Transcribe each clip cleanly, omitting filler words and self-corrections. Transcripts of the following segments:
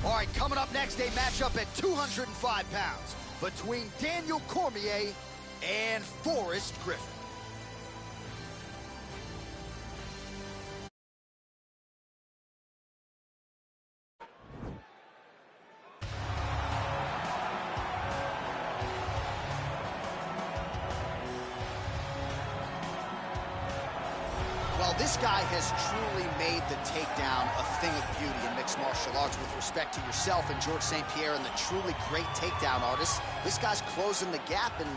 All right, coming up next, a matchup at 205 pounds between Daniel Cormier and Forrest Griffin. Well, this guy has truly made the takedown a thing of beauty in mixed martial arts with respect to yourself and George St. Pierre and the truly great takedown artists. This guy's closing the gap and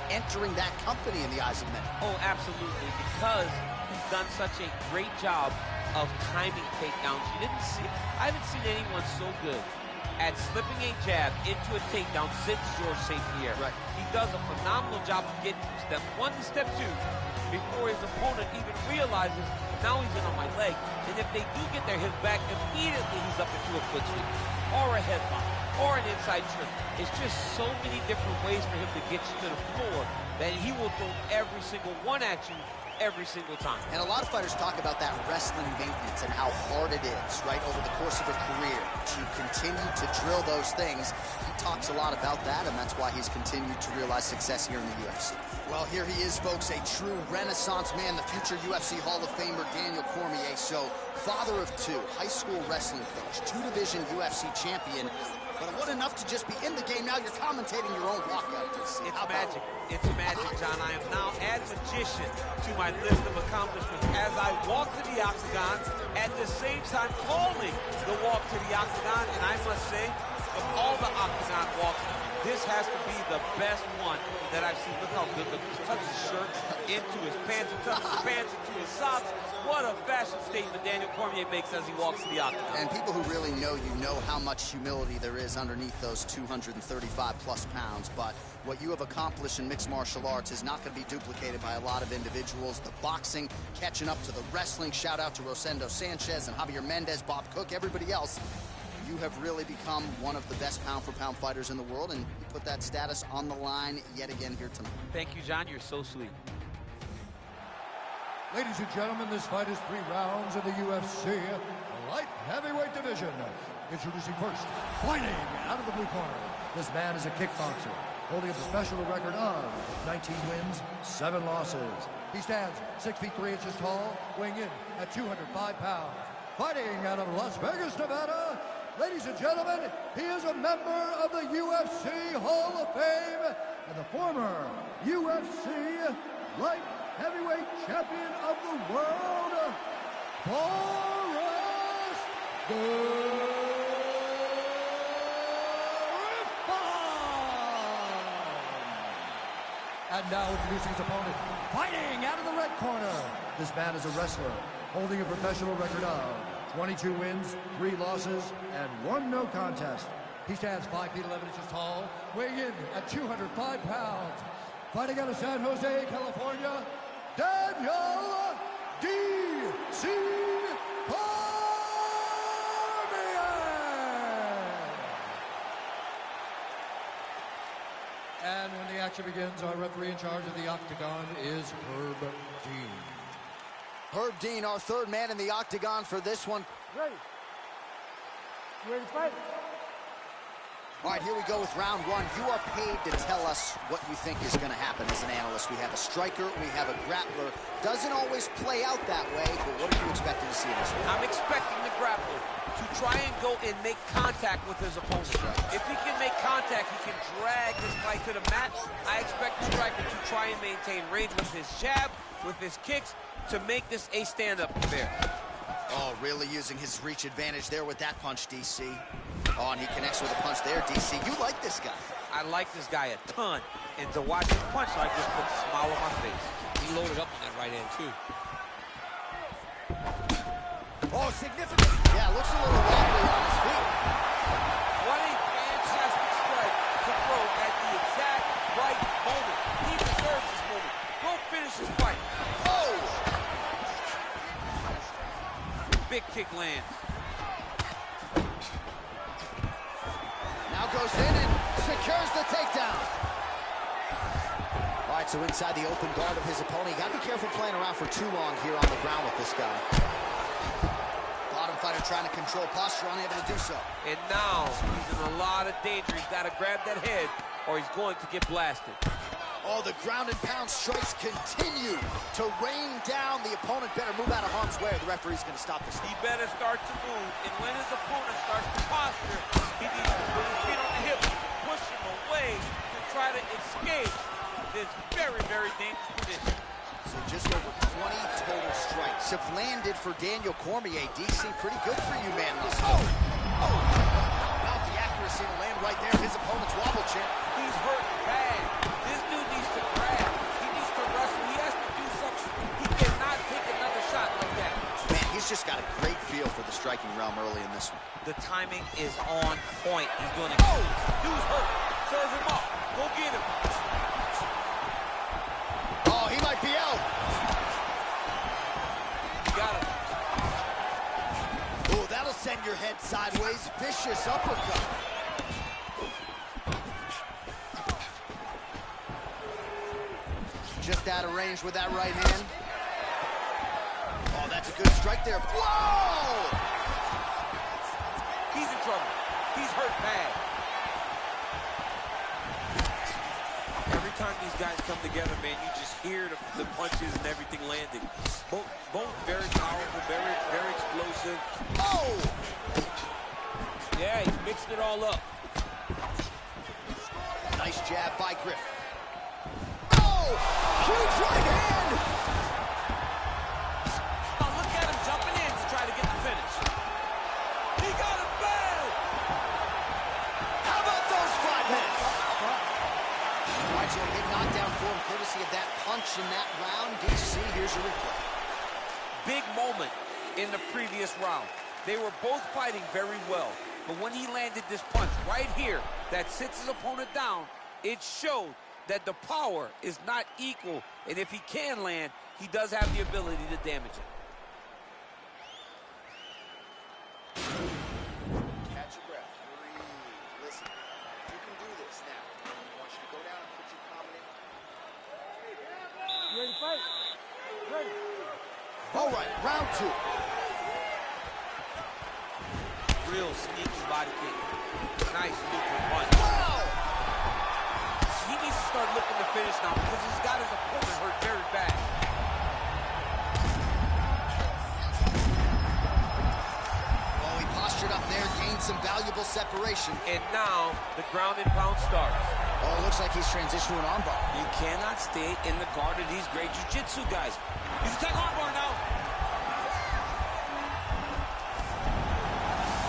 entering that company in the eyes of many. Oh, absolutely, because he's done such a great job of timing takedowns. I haven't seen anyone so good at slipping a jab into a takedown since George St. Pierre. Right. He does a phenomenal job of getting from step 1 to step 2 before his opponent even realizes now he's in on my leg. And if they do get their hip back, immediately he's up into a foot sweep or a headlock or an inside trip. It's just so many different ways for him to get you to the floor that he will throw every single one at you every single time. And a lot of fighters talk about that wrestling maintenance and how hard it is, right, over the course of a career to continue to drill those things. He talks a lot about that, and that's why he's continued to realize success here in the UFC. Well, here he is, folks, a true renaissance man, the future UFC Hall of Famer, Daniel Cormier. So, father of 2, high school wrestling coach, 2-division UFC champion. But it wasn't enough to just be in the game. Now you're commentating your own walkout. It's magic. It's magic, John. I am now add magician to my list of accomplishments as I walk to the octagon, at the same time calling the walk to the octagon. And I must say, of all the octagon walks, this has to be the best one that I've seen. Look how good. Look, he touches his shirt into his pants. He touches his pants into his socks. What a fashion statement Daniel Cormier makes as he walks to the octagon. And people who really know you know how much humility there is underneath those 235-plus pounds. But what you have accomplished in mixed martial arts is not going to be duplicated by a lot of individuals. The boxing, catching up to the wrestling. Shout out to Rosendo Sanchez and Javier Mendez, Bob Cook, everybody else. You have really become one of the best pound-for-pound fighters in the world, and you put that status on the line yet again here tonight. Thank you, John. You're so sweet. Ladies and gentlemen, this fight is 3 rounds in the UFC light heavyweight division. Introducing first, fighting out of the blue corner. This man is a kickboxer, holding a professional record of 19 wins, 7 losses. He stands 6 feet 3 inches tall, weighing in at 205 pounds. Fighting out of Las Vegas, Nevada, ladies and gentlemen, he is a member of the UFC Hall of Fame and the former UFC light heavyweight champion of the world, Forrest Griffin. And now introducing his opponent, fighting out of the red corner. This man is a wrestler, holding a professional record of 22 wins, 3 losses, and 1 no contest. He stands 5 feet 11 inches tall, weighing in at 205 pounds. Fighting out of San Jose, California, Daniel D.C. Cormier. And when the action begins, our referee in charge of the octagon is Herb Dean. Herb Dean, our 3rd man in the octagon for this one. Ready. You ready to fight? All right, here we go with round 1. You are paid to tell us what you think is going to happen as an analyst. We have a striker, we have a grappler. Doesn't always play out that way, but what are you expecting to see in this one? I'm expecting the grappler to try and go and make contact with his opponent. If he can make contact, he can drag this fight to the mat. I expect the striker to try and maintain range with his jab, with his kicks, to make this a stand-up affair. Oh, really using his reach advantage there with that punch, DC. Oh, and he connects with a punch there, DC. You like this guy. I like this guy a ton. And to watch him punch, I just put a smile on my face. He loaded up on that right hand, too. Oh, significant. Yeah, looks a little wobbly on his feet. What a fantastic strike to throw at the exact right moment. He deserves this moment. Go finish his fight. Oh! Big kick lands. Now goes in and secures the takedown. All right, so inside the open guard of his opponent. You got to be careful playing around for too long here on the ground with this guy. Bottom fighter trying to control posture, unable to do so. And now he's in a lot of danger. He's got to grab that head or he's going to get blasted. Oh, the ground and pound strikes continue to rain down. The opponent better move out of harm's way or the referee's going to stop this. He better start to move, and when his opponent starts to posture, he needs to put his feet on the hips, push him away to try to escape this very, very dangerous position. So just over 20 total strikes have landed for Daniel Cormier. DC, pretty good for you, man. Oh! How about the accuracy to land right there? His opponent's wobble chin. He's hurt bad. This dude needs to grab. He needs to wrestle. He has to do something. He cannot take another shot like that. Man, he's just got a great feel for the striking realm early in this one. The timing is on point. He's doing it. Oh! Dude's hurt. Serve him up. Go get him. Oh, he might be out. Got him. Oh, that'll send your head sideways. Vicious uppercut. Just out of range with that right hand. Oh, that's a good strike there. Whoa! He's in trouble. He's hurt bad. Every time these guys come together, man, you just hear the punches and everything landing. Both very powerful, very, very explosive. Oh! Yeah, he's mixing it all up. Nice jab by Griff. Oh! Huge right hand! Oh, look at him jumping in to try to get the finish. He got him bad! How about those 5 minutes? All right, so a big knockdown for him, courtesy of that punch in that round. DC, here's your replay. Big moment in the previous round. They were both fighting very well, but when he landed this punch right here that sits his opponent down, it showed that the power is not equal, and if he can land, he does have the ability to damage it. Catch your breath. Breathe. Listen. You can do this now. I want you to go down and put your comment in. You ready to fight? Ready. All right, round 2. Real sneaky body kick. Nice looping punch. Wow! He needs to start looking to finish now because he's got his opponent hurt very bad. Oh, he postured up there, gained some valuable separation. And now the ground and pound starts. Oh, it looks like he's transitioned to an armbar. You cannot stay in the guard of these great jiu-jitsu guys. He's attacking armbar now.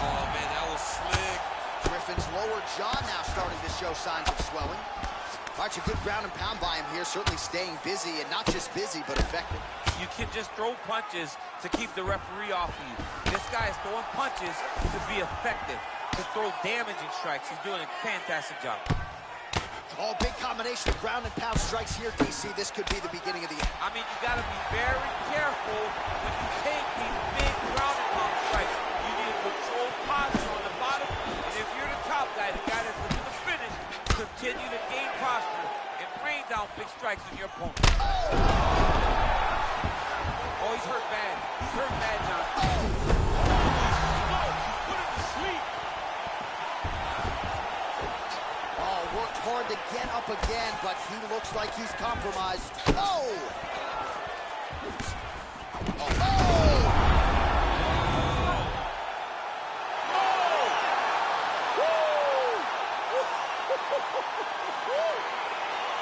Oh, man, that was slick. Griffin's lower jaw now starting to show signs of swelling. All right, a good ground and pound by him here, certainly staying busy, and not just busy, but effective. You can just throw punches to keep the referee off of you. This guy is throwing punches to be effective, to throw damaging strikes. He's doing a fantastic job. Oh, big combination of ground and pound strikes here, DC. This could be the beginning of the end. I mean, you got to be very careful when you take these big ground and pound strikes. You need to control posture on the bottom, and if you're the top guy, the guy that's looking to finish, continue to gain posture and rain down big strikes on your opponent. Oh, he's hurt bad. He's hurt bad, John. Put him to sleep. Oh, worked hard to get up again, but he looks like he's compromised. Oh!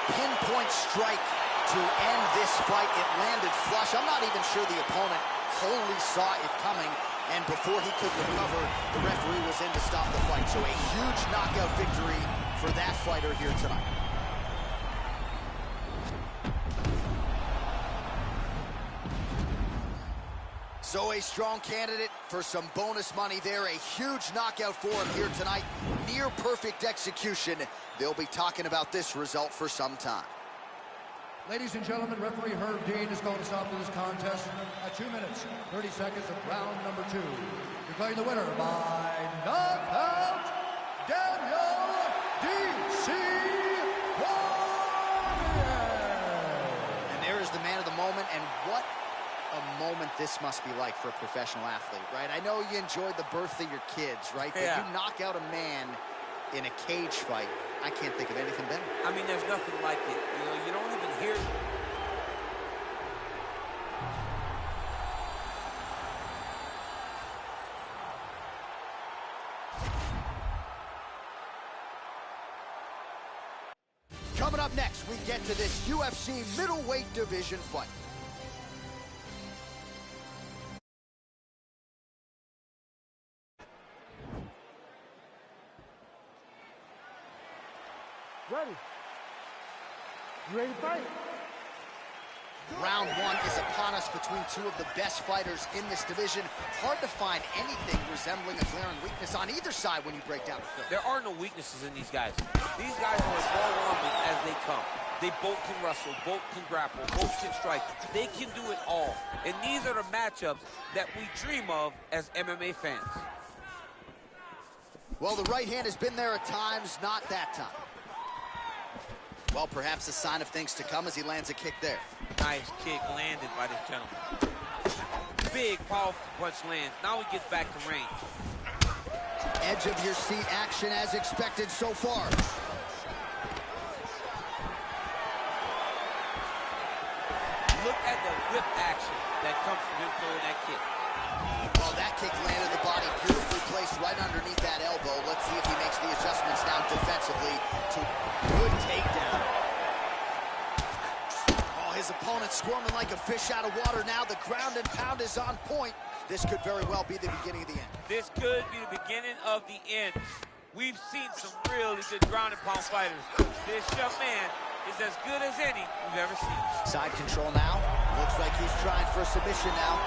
Pinpoint strike to end this fight. It landed flush. I'm not even sure the opponent wholly saw it coming, and before he could recover, the referee was in to stop the fight. So a huge knockout victory for that fighter here tonight. So a strong candidate for some bonus money there. A huge knockout for him here tonight. Near perfect execution. They'll be talking about this result for some time. Ladies and gentlemen, referee Herb Dean is going to stop this contest at 2 minutes, 30 seconds of round number 2. Declaring the winner by knockout, Daniel D.C. Cormier. And there is the man of the moment, and what a moment this must be like for a professional athlete, right? I know you enjoyed the birth of your kids, right? But you knock out a man in a cage fight. I can't think of anything better. I mean, there's nothing like it. You know, you don't even hear... Coming up next, we get to this UFC middleweight division fight. Ready. You ready to fight? Round one is upon us between two of the best fighters in this division. Hard to find anything resembling a glaring weakness on either side when you break down the film. There are no weaknesses in these guys. These guys are as well-rounded as they come. They both can wrestle, both can grapple, both can strike. They can do it all. And these are the matchups that we dream of as MMA fans. Well, the right hand has been there at times, not that time. Well, perhaps a sign of things to come as he lands a kick there. Nice kick landed by this gentleman. Big, powerful punch lands. Now he gets back to range. Edge of your seat action as expected so far. Look at the whip action that comes from him throwing that kick. Well, that kick landed the body beautifully placed right underneath that elbow. Let's see if he makes the adjustments now defensively to good takedown. Oh, his opponent squirming like a fish out of water now. The ground and pound is on point. This could very well be the beginning of the end. This could be the beginning of the end. We've seen some really good ground and pound fighters. This young man is as good as any we've ever seen. Side control now. Looks like he's trying for a submission now.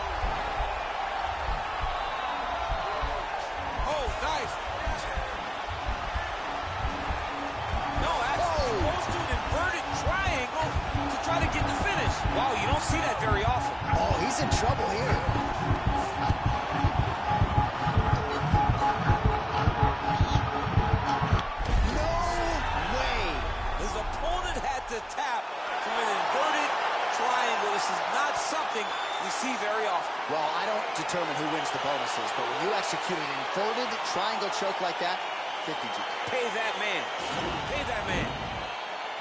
Oh, nice. No, actually goes to an inverted triangle to try to get the finish. Wow, you don't see that very often. Oh, he's in trouble here. No way. His opponent had to tap from an inverted triangle. This is not something we see very often. Well, I don't determine who wins the bonuses, but when you execute an inverted triangle choke like that, 50 G. Pay that man. Pay that man.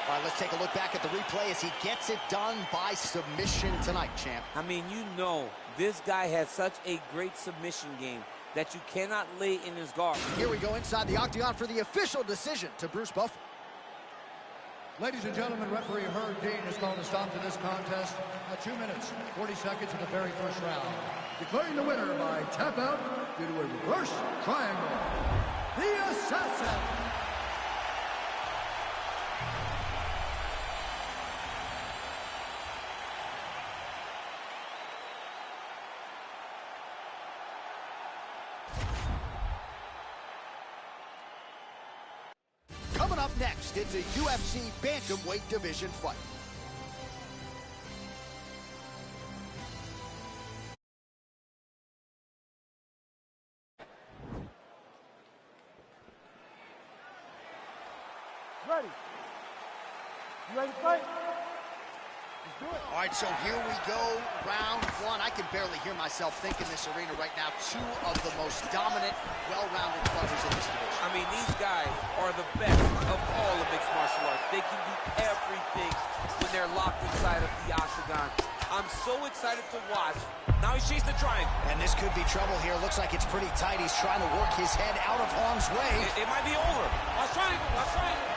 All right, let's take a look back at the replay as he gets it done by submission tonight, champ. I mean, you know, this guy has such a great submission game that you cannot lay in his guard. Here we go inside the octagon for the official decision to Bruce Buffer. Ladies and gentlemen, referee Herb Dean has called a stop to this contest at 2 minutes, 40 seconds of the very first round. Declaring the winner by tap out due to a reverse triangle, the Assassin. Coming up next, it's a UFC bantamweight division fight. Ready. You ready to fight? Let's do it. All right, so here we go, round one. I can barely hear myself think in this arena right now. Two of the most dominant, well-rounded fighters in this division. I mean, these guys are the best of all of mixed martial arts. They can do everything when they're locked inside of the octagon. I'm so excited to watch. Now he's chasing the triangle. And this could be trouble here. Looks like it's pretty tight. He's trying to work his head out of harm's way. It might be over. Watch triangle. Watch triangle.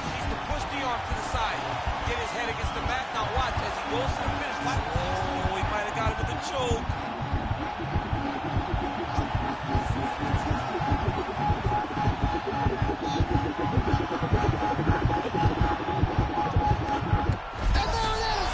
He needs to push the arm to the side. Get his head against the mat. Now watch as he goes to the finish. Oh, he might have got him with a choke. And there it is!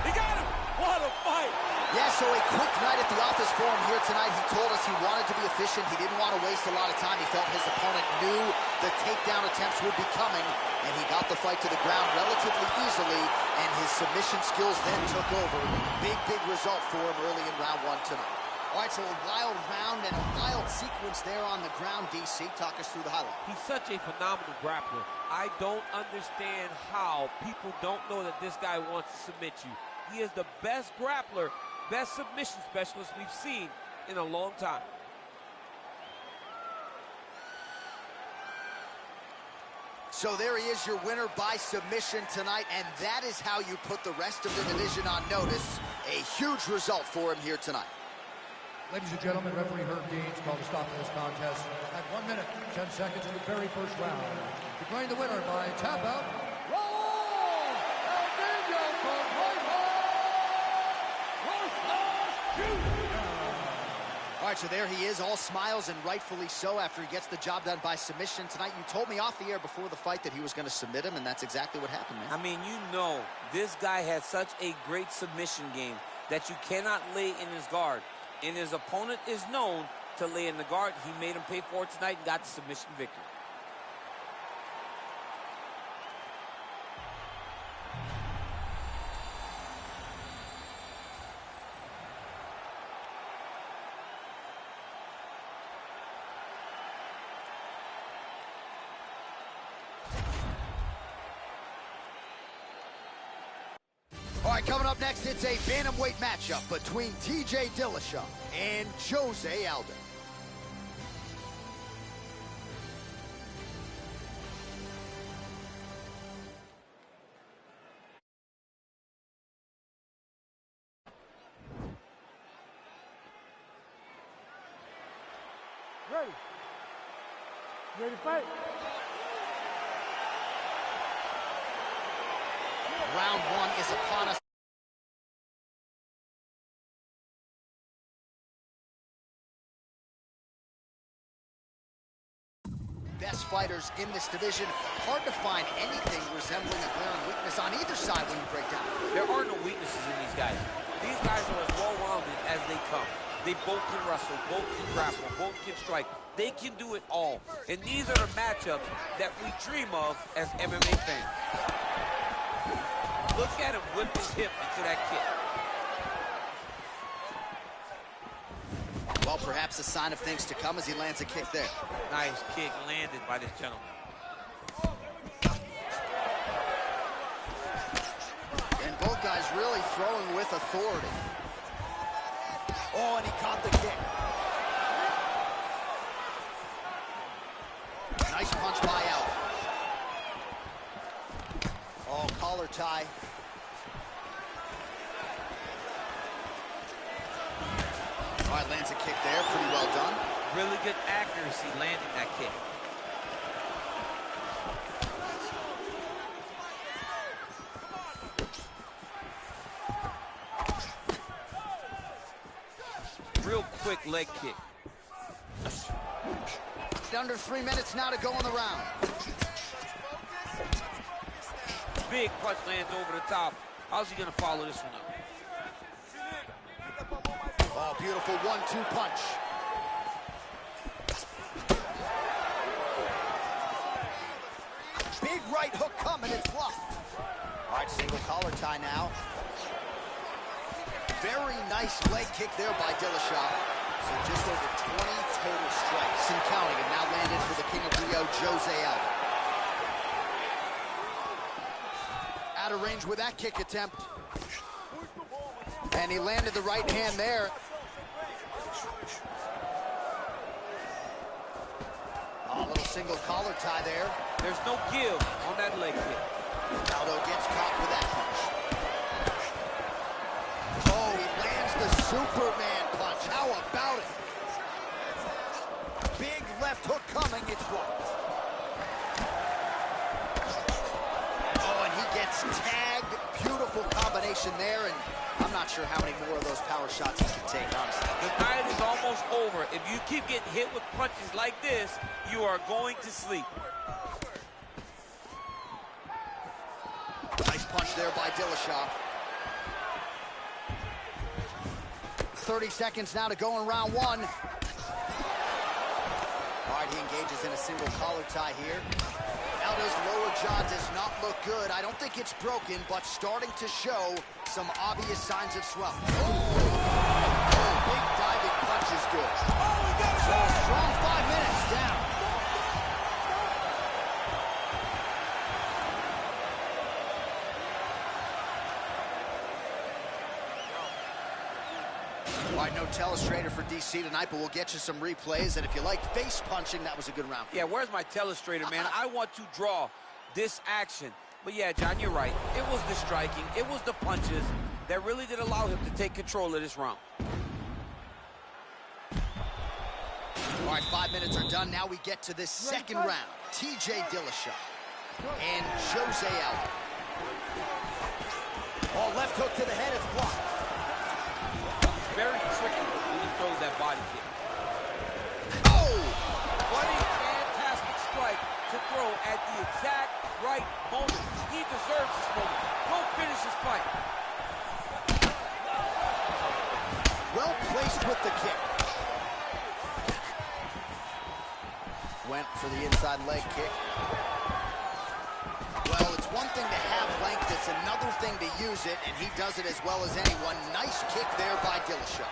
He got him! What a fight! Yeah, so a quick night at the office for him here tonight. He told us he wanted to be efficient. He didn't want to waste a lot of time. He felt his opponent knew the takedown attempts would be coming, and he got the fight to the ground relatively easily, and his submission skills then took over. Big, big result for him early in round one tonight. All right, so a wild round and a wild sequence there on the ground. DC, talk us through the highlight. He's such a phenomenal grappler. I don't understand how people don't know that this guy wants to submit you. He is the best grappler, best submission specialist we've seen in a long time. So there he is, your winner by submission tonight, and that is how you put the rest of the division on notice. A huge result for him here tonight. Ladies and gentlemen, referee Herb Deans called a stop to this contest at 1 minute, 10 seconds of the very first round. Declaring the winner by tap out, All right, so there he is, all smiles, and rightfully so, after he gets the job done by submission tonight. You told me off the air before the fight that he was going to submit him, and that's exactly what happened, man. I mean, you know, this guy has such a great submission game that you cannot lay in his guard. And his opponent is known to lay in the guard. He made him pay for it tonight and got the submission victory. All right, coming up next, it's a bantamweight matchup between TJ Dillashaw and Jose Aldo. Ready? Ready to fight? Round one is upon us. Best fighters in this division. Hard to find anything resembling a glaring weakness on either side when you break down. There are no weaknesses in these guys. These guys are as well-rounded as they come. They both can wrestle, both can grapple, both can strike. They can do it all. And these are the matchups that we dream of as MMA fans. Look at him whip his hip into that kick. Well, perhaps a sign of things to come as he lands a kick there. Nice kick landed by this gentleman. And both guys really throwing with authority. Oh, and he caught the kick. Nice punch by Aldo. Oh, collar tie. All right, lands a kick there, pretty well done. Really good accuracy landing that kick. Real quick leg kick. Under 3 minutes now to go in the round. Big punch lands over the top. How's he gonna follow this one up? Oh, beautiful 1-2 punch. Big right hook coming, it's blocked. All right, single collar tie now. Very nice leg kick there by Dillashaw. So just over 20 total strikes and counting, and now landed for the King of Rio, Jose Aldo. Out of range with that kick attempt. And he landed the right hand there. Oh, a little single collar tie there. There's no give on that leg kick. Aldo gets caught with that punch. Oh, he lands the Superman punch. How about it? Big left hook coming, it's blocked. Oh, and he gets tagged. Beautiful combination there, and I'm not sure how many more of those power shots he can take, honestly. The night is almost over. If you keep getting hit with punches like this, you are going to sleep. Nice punch there by Dillashaw. 30 seconds now to go in round one. All right, he engages in a single collar tie here. Aldo's lower jaw does not look good. I don't think it's broken, but starting to show some obvious signs of swelling. Oh, big diving punch is good. So a strong 5 minutes down. All right, no telestrator for DC tonight, but we'll get you some replays. And if you like face punching, that was a good round. Yeah, where's my telestrator, man? I want to draw this action. But yeah, John, you're right. It was the striking, it was the punches that really did allow him to take control of this round. All right, 5 minutes are done. Now we get to this second round. TJ Dillashaw and Jose Aldo. Oh, left hook to the head, it's blocked. Very tricky when he throws that body kick. Oh! What a fantastic strike to throw at the exact right moment. He deserves this moment. Go finish his fight. Well placed with the kick. Went for the inside leg kick. Well, it's one thing to have length, it's another thing to use it, and he does it as well as anyone. Nice kick there by Dillashaw.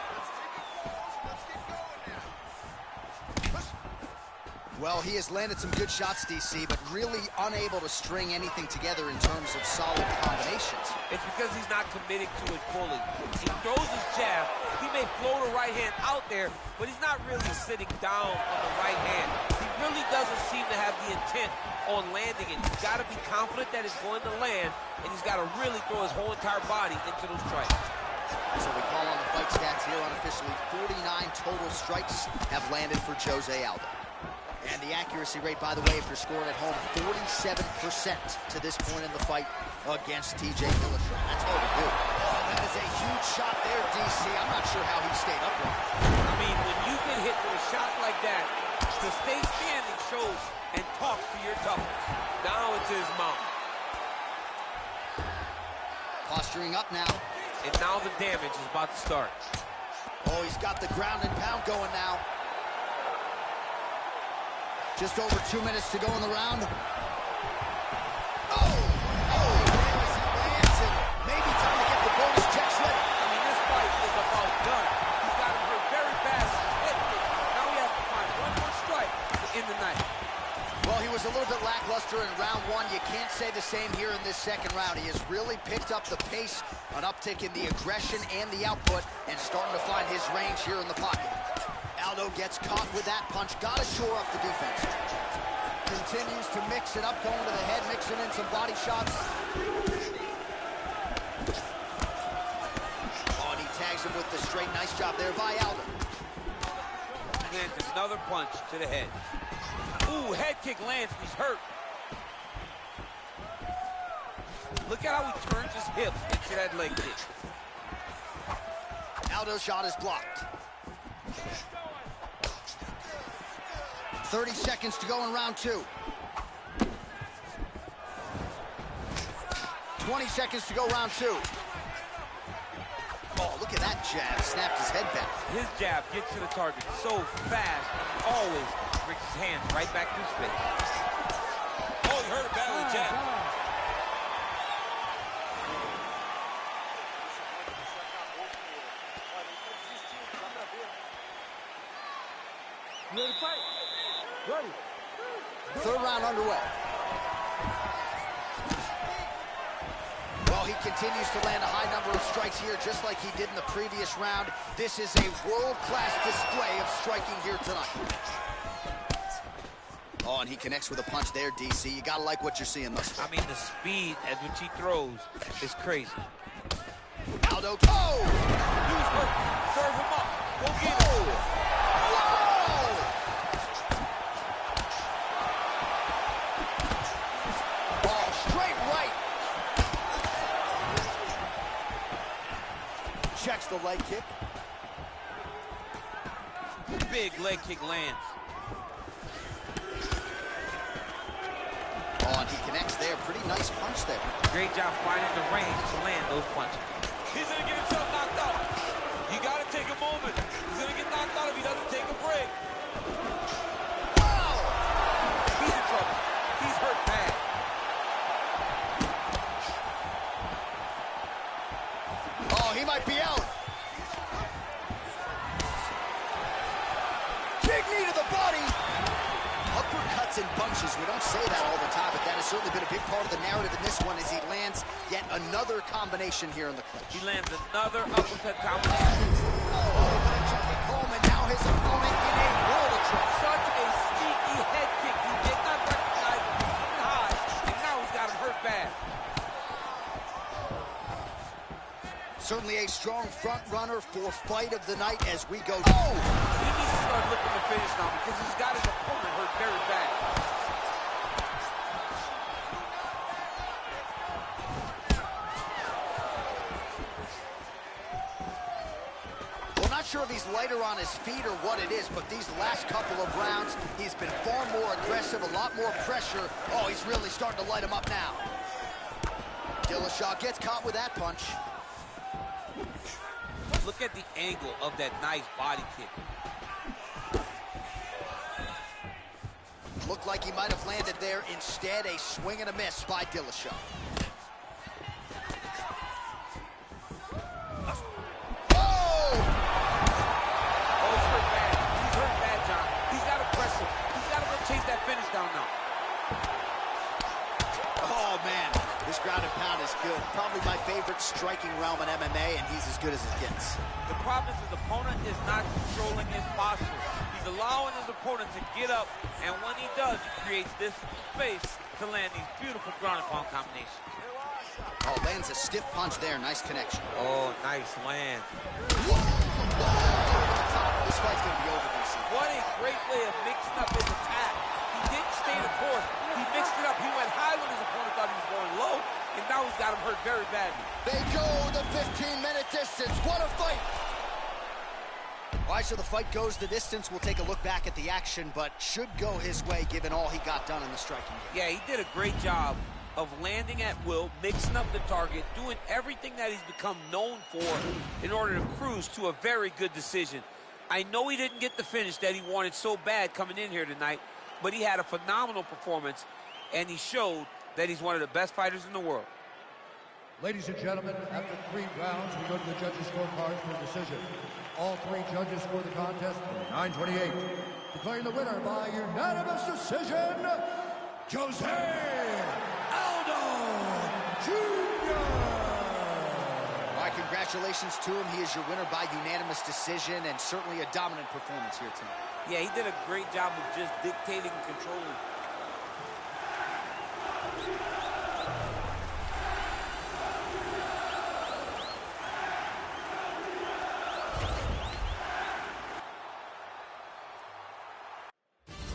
Well, he has landed some good shots, DC, but really unable to string anything together in terms of solid combinations. It's because he's not committing to it fully. He throws his jab. He may float a right hand out there, but he's not really sitting down on the right hand. He really doesn't seem to have the intent on landing it. He's got to be confident that it's going to land, and he's got to really throw his whole entire body into those strikes. So we call on the fight stats here unofficially. 49 total strikes have landed for Jose Aldo. And the accuracy rate, by the way, if you're scoring at home, 47% to this point in the fight against TJ Dillashaw. That's hard to do. Oh, that is a huge shot there, DC. I'm not sure how he stayed upright. I mean, when you get hit with a shot like that, to stay standing shows and talks to your toughness. Now it's his mount. Posturing up now. And now the damage is about to start. Oh, he's got the ground and pound going now. Just over 2 minutes to go in the round. Oh! Oh! As he lands it. Maybe time to get the bonus checks ready. I mean, this fight is about done. He's got him hurt very bad. Now we have to find one more strike to end the night. Well, he was a little bit lackluster in round one. You can't say the same here in this second round. He has really picked up the pace, an uptick in the aggression and the output, and starting to find his range here in the pocket. Aldo gets caught with that punch. Got to shore up the defense. Continues to mix it up, going to the head, mixing in some body shots. Oh, and he tags him with the straight. Nice job there by Aldo. Lands another punch to the head. Ooh, head kick lands, he's hurt. Look at how he turns his hip into that leg kick. Aldo's shot is blocked. 30 seconds to go in round two. 20 seconds to go round two. Oh, look at that jab. Snapped his head back. His jab gets to the target so fast, always brings his hands right back to his face. Oh, he hurt a bad with the jab. Ready to fight? Ready. Third round underway. Well, he continues to land a high number of strikes here, just like he did in the previous round. This is a world-class display of striking here tonight. Oh, and he connects with a punch there, DC. You gotta like what you're seeing thus far. I mean, the speed at which he throws is crazy. Aldo, oh! Use work. Serve him up. Go get him. Checks the leg kick. Big leg kick lands. Oh, and he connects there. Pretty nice punch there. Great job finding the range to land those punches. He's going to get himself knocked out. You got to take a moment. He's going to get knocked out if he doesn't take a break. Wow! He's in trouble. He's hurt bad. Oh, he might be out. Big knee to the body. Uppercuts and bunches. We don't say that all the time, but that has certainly been a big part of the narrative in this one as he lands yet another combination here in the clinch. He lands another uppercut combination. Oh, his opponent in a world of trouble. Such a sneaky head kick. He did not recognize it. He's coming high, and now he's got him hurt bad. Certainly a strong front runner for fight of the night as we go. Oh! He needs to start looking to finish now because he's got his opponent hurt very bad. Well, not sure if he's lighter on his feet or what it is, but these last couple of rounds, he's been far more aggressive, a lot more pressure. Oh, he's really starting to light him up now. Dillashaw gets caught with that punch. Look at the angle of that nice body kick. Looked like he might have landed there. Instead, a swing and a miss by Dillashaw. Oh! Oh, he's hurt bad. He's hurt bad, John. He's got to press him. He's got to go chase that finish down now. Oh, man. This ground and pound is good. Probably my favorite striking realm in MMA, and he's as good as it gets. The problem is his opponent is not controlling his posture. He's allowing his opponent to get up, and when he does, he creates this space to land these beautiful ground and pound combinations. Oh, lands a stiff punch there. Nice connection. Oh, nice land. This fight's going to be over, DC. What a great way of mixing up his attack. He didn't stay the course. He mixed it up. He went high when his opponent thought he was going low, and now he's got him hurt very badly. They go the 15-minute distance. What a fight! All right, so the fight goes the distance. We'll take a look back at the action, but should go his way given all he got done in the striking game. Yeah, he did a great job of landing at will, mixing up the target, doing everything that he's become known for in order to cruise to a very good decision. I know he didn't get the finish that he wanted so bad coming in here tonight, but he had a phenomenal performance, and he showed that he's one of the best fighters in the world. Ladies and gentlemen, after 3 rounds, we go to the judges' scorecards for a decision. All 3 judges score the contest 9-28. Declaring the winner by unanimous decision, Jose Aldo Jr. All right, congratulations to him. He is your winner by unanimous decision, and certainly a dominant performance here tonight. Yeah, he did a great job of just dictating and controlling.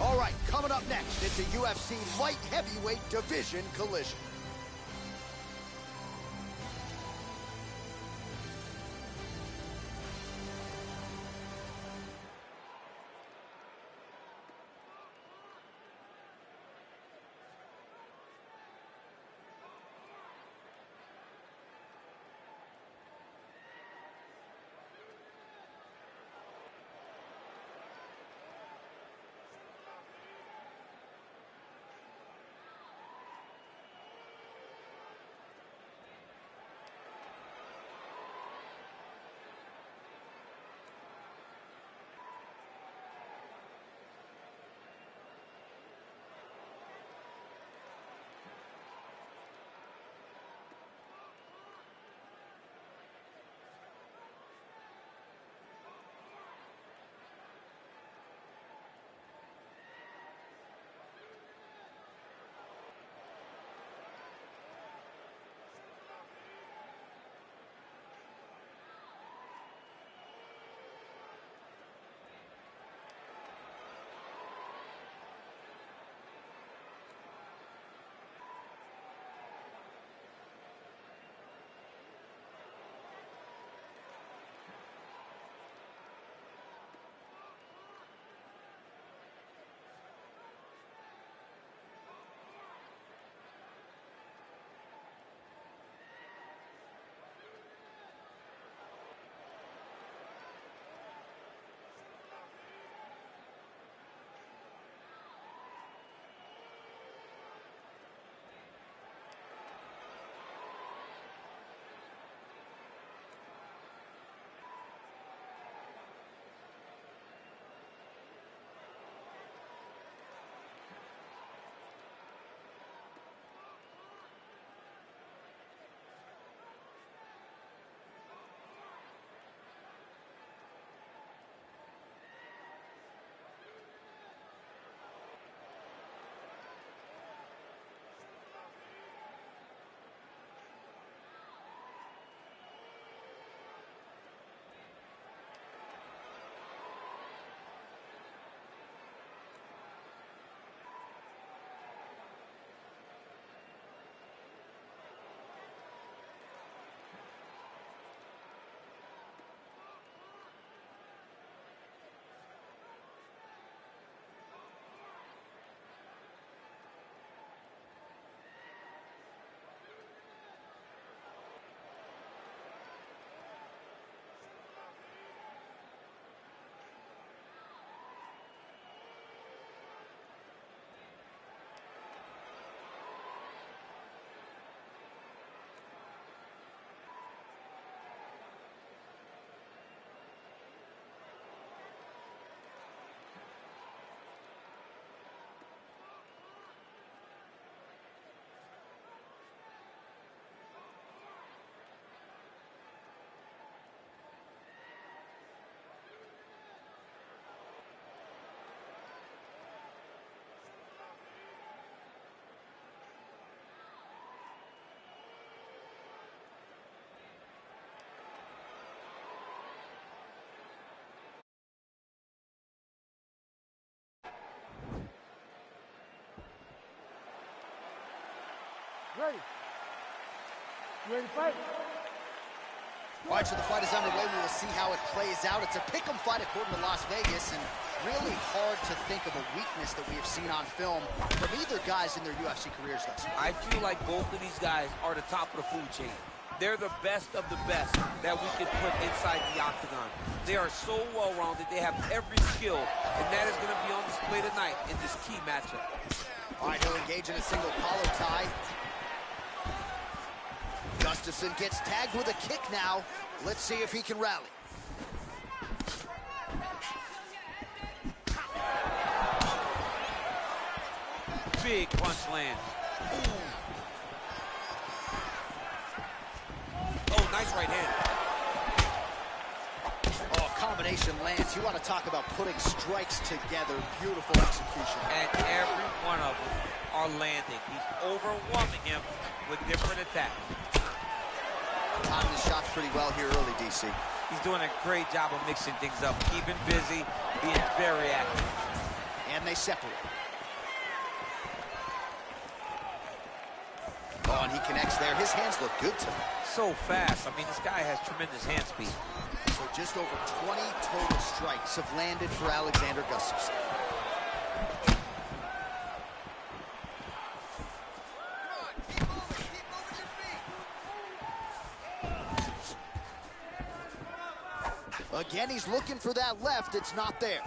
All right, coming up next, it's a UFC light heavyweight division collision. Ready? You ready to fight? All right, so the fight is underway. We will see how it plays out. It's a pick'em fight according to Las Vegas, and really hard to think of a weakness that we have seen on film from either guys in their UFC careers thus far. I feel like both of these guys are the top of the food chain. They're the best of the best that we can put inside the octagon. They are so well-rounded. They have every skill, and that is going to be on display tonight in this key matchup. All right, he'll engage in a single collar tie. Gustafsson gets tagged with a kick now. Let's see if he can rally. Big punch lands. Ooh. Oh, nice right hand. Oh, combination lands. You want to talk about putting strikes together. Beautiful execution. And every one of them are landing. He's overwhelming him with different attacks. Timing the shots pretty well here early, DC. He's doing a great job of mixing things up, keeping busy, being very active. And they separate. Oh, and he connects there. His hands look good to him. So fast. I mean, this guy has tremendous hand speed. So just over 20 total strikes have landed for Alexander Gustafsson. Again, he's looking for that left. It's not there.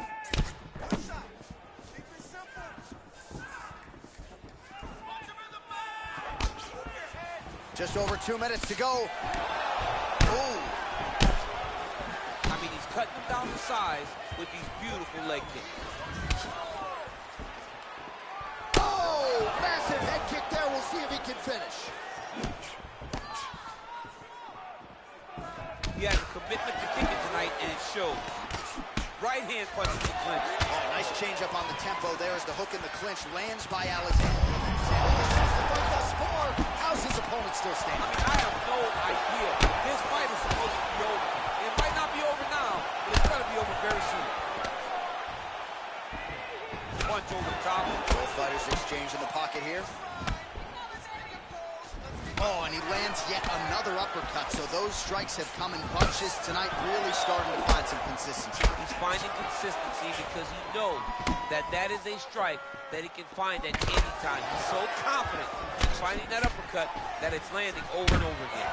Just over 2 minutes to go. Ooh. I mean, he's cutting them down to size with these beautiful leg kicks. Oh, massive head kick there. We'll see if he can finish. He has a commitment to kicking tonight, and it shows. Right hand punch in the clinch. Oh, nice change up on the tempo there as the hook in the clinch lands by Alexander. The fight thus far. How's his opponent still standing? I mean, I have no idea. This fight is supposed to be over. It might not be over now, but it's going to be over very soon. Punch over the top. Both fighters exchange in the pocket here. Oh, and he lands yet another uppercut. So those strikes have come in bunches tonight, really starting to find some consistency. He's finding consistency because he knows that that is a strike that he can find at any time. He's so confident in finding that uppercut that it's landing over and over again.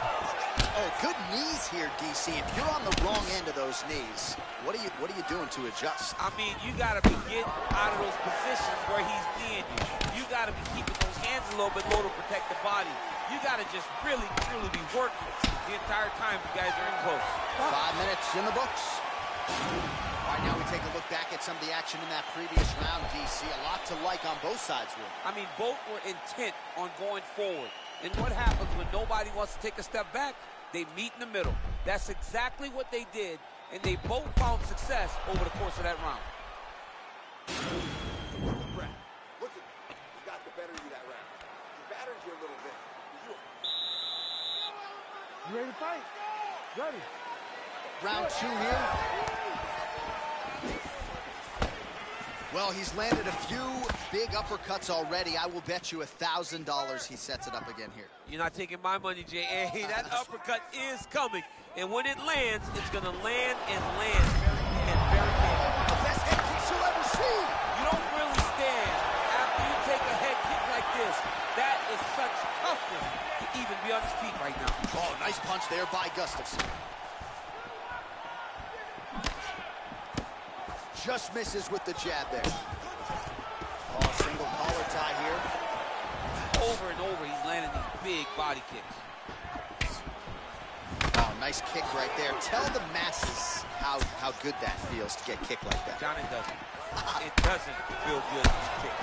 Oh, good knees here, DC. If you're on the wrong end of those knees, what are you doing to adjust? I mean, you got to be getting out of those positions where he's kneeing you. You got to be keeping those hands a little bit low to protect the body. You got to just really, truly be working the entire time you guys are in close. 5 minutes in the books. All right, now we take a look back at some of the action in that previous round, DC. A lot to like on both sides here. I mean, both were intent on going forward. And what happens when nobody wants to take a step back? They meet in the middle. That's exactly what they did, and they both found success over the course of that round. Look at you got the better of you that round. You battered you a little bit. You ready to fight? Ready. Round 2 here. Well, he's landed a few big uppercuts already. I will bet you $1,000 he sets it up again here. You're not taking my money, Jay. Hey, that uppercut is coming. And when it lands, it's going to land and land very big. The best head kicks you'll ever see. You don't really stand after you take a head kick like this. That is such toughness to even be on his feet right now. Oh, nice punch there by Gustafsson. Just misses with the jab there. Oh, single collar tie here. Over and over, he's landing these big body kicks. Oh, nice kick right there. Tell the masses how good that feels to get kicked like that. John, it doesn't. It doesn't feel good to kick.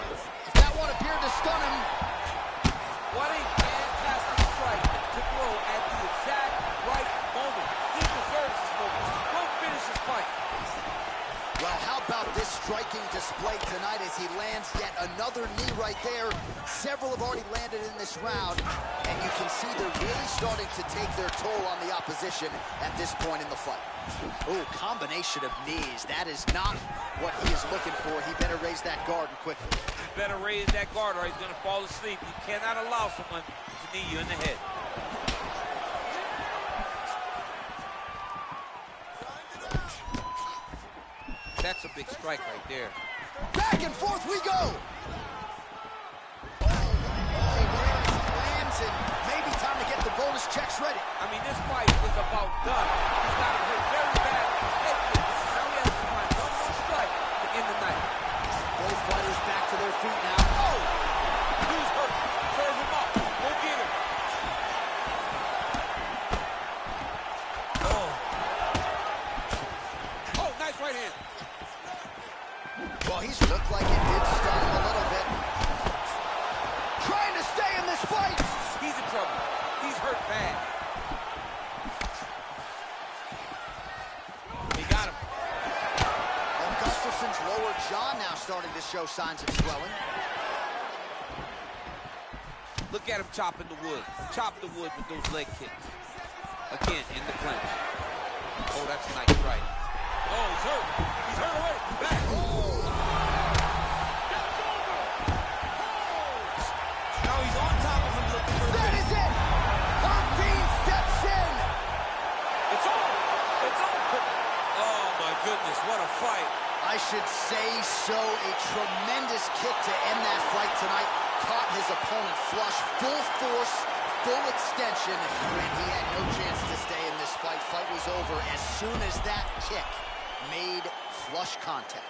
That one appeared to stun him. What a fantastic strike to throw at the exact right moment. He deserves this moment. Go finish his fight. Well, how about this striking display tonight as he lands yet another knee right there. Several have already landed in this round, and you can see they're really starting to take their toll on the opposition at this point in the fight. Oh, combination of knees. That is not what he is looking for. He better raise that guard quickly. He better raise that guard or he's going to fall asleep. You cannot allow someone to knee you in the head. That's a big strike right there. Back and forth we go. Oh, there's lands and maybe time to get the bonus checks ready. I mean, this fight is about done. He's got him hit very bad. Head kick. Now he has to find one more strike to end the night. Both fighters back to their feet now. Oh! He's hurt. Serve him up. Go get him. Oh. Oh, nice right hand. Well, he's looked like it did stun him a little bit. Trying to stay in this fight. He's in trouble. He's hurt bad. He got him. Gustafson's lower jaw now starting to show signs of swelling. Look at him chopping the wood. Chop the wood with those leg kicks. Again, in the clinch. Oh, that's a nice right. Oh, he's hurt. He's hurt already. Back. Oh. Now he's on top of him looking for That is it. Covington steps in. It's over. It's over. Oh, my goodness. What a fight. I should say so. A tremendous kick to end that fight tonight. Caught his opponent flush, full force, full extension, and he had no chance to stay in this fight. Fight was over as soon as that kick made flush contact.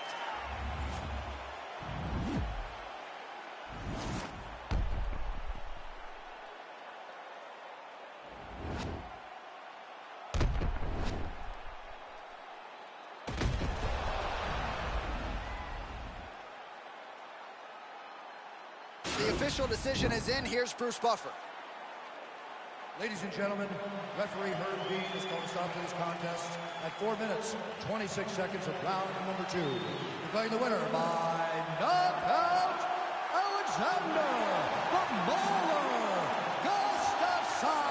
The official decision is in. Here's Bruce Buffer. Ladies and gentlemen, referee Herb Dean has called a stop to this contest at 4 minutes, 26 seconds of round number 2. Declaring the winner by knockout, Alexander the Mauler Gustafsson.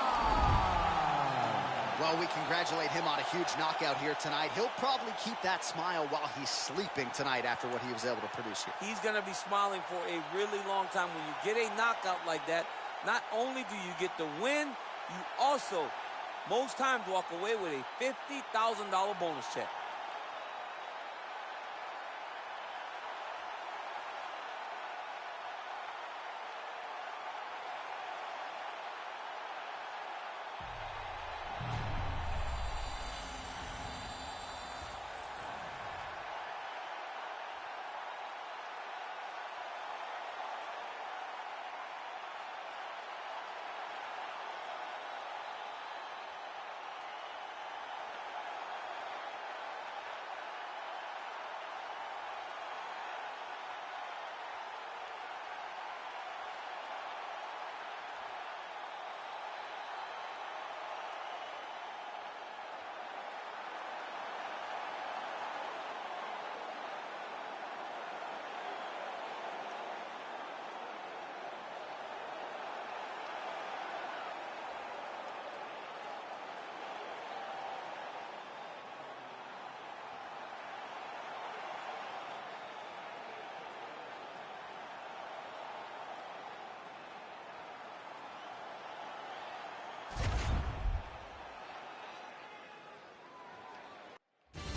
Well, we congratulate him on a huge knockout here tonight. He'll probably keep that smile while he's sleeping tonight after what he was able to produce here. He's going to be smiling for a really long time. When you get a knockout like that, not only do you get the win, you also, most times, walk away with a $50,000 bonus check.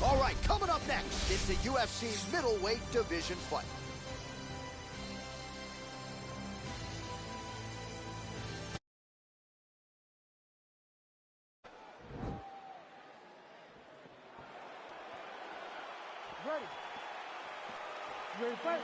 All right, coming up next, it's the UFC's middleweight division fight. Ready. You ready to fight?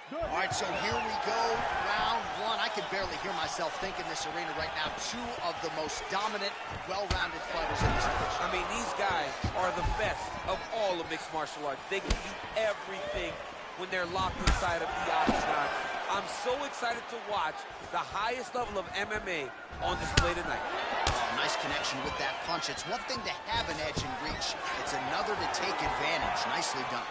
Good. All right, so here we go, round 1. I can barely hear myself think in this arena right now. 2 of the most dominant, well-rounded fighters in this division. I mean, these guys are the best of all of mixed martial arts. They can do everything when they're locked inside of the octagon. I'm so excited to watch the highest level of MMA on display tonight. Oh, nice connection with that punch. It's one thing to have an edge and reach. It's another to take advantage. Nicely done.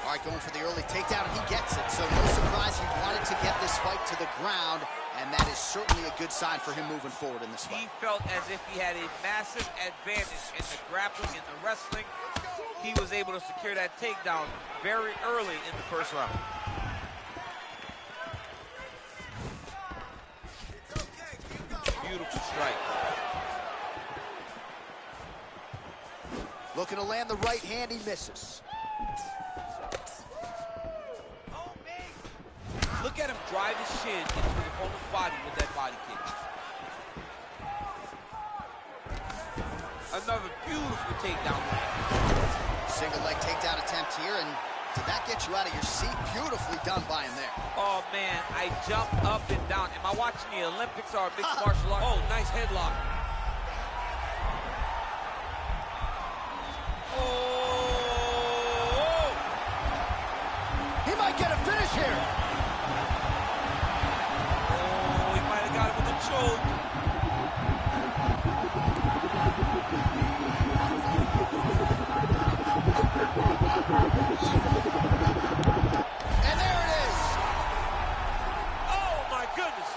All right, going for the early takedown, and he gets it. So no surprise, he wanted to get this fight to the ground, and that is certainly a good sign for him moving forward in this fight. He felt as if he had a massive advantage in the grappling, in the wrestling. He was able to secure that takedown very early in the first round. Beautiful strike. Looking to land the right hand, he misses. Look at him drive his shin into the opponent's body with that body kick. Another beautiful takedown. Single leg takedown attempt here, and did that get you out of your seat? Beautifully done by him there. Oh, man, I jumped up and down. Am I watching the Olympics or mixed martial arts? Oh, nice headlock. Oh! He might get a finish here. Oh, he might have got it with a choke. And there it is. Oh, my goodness.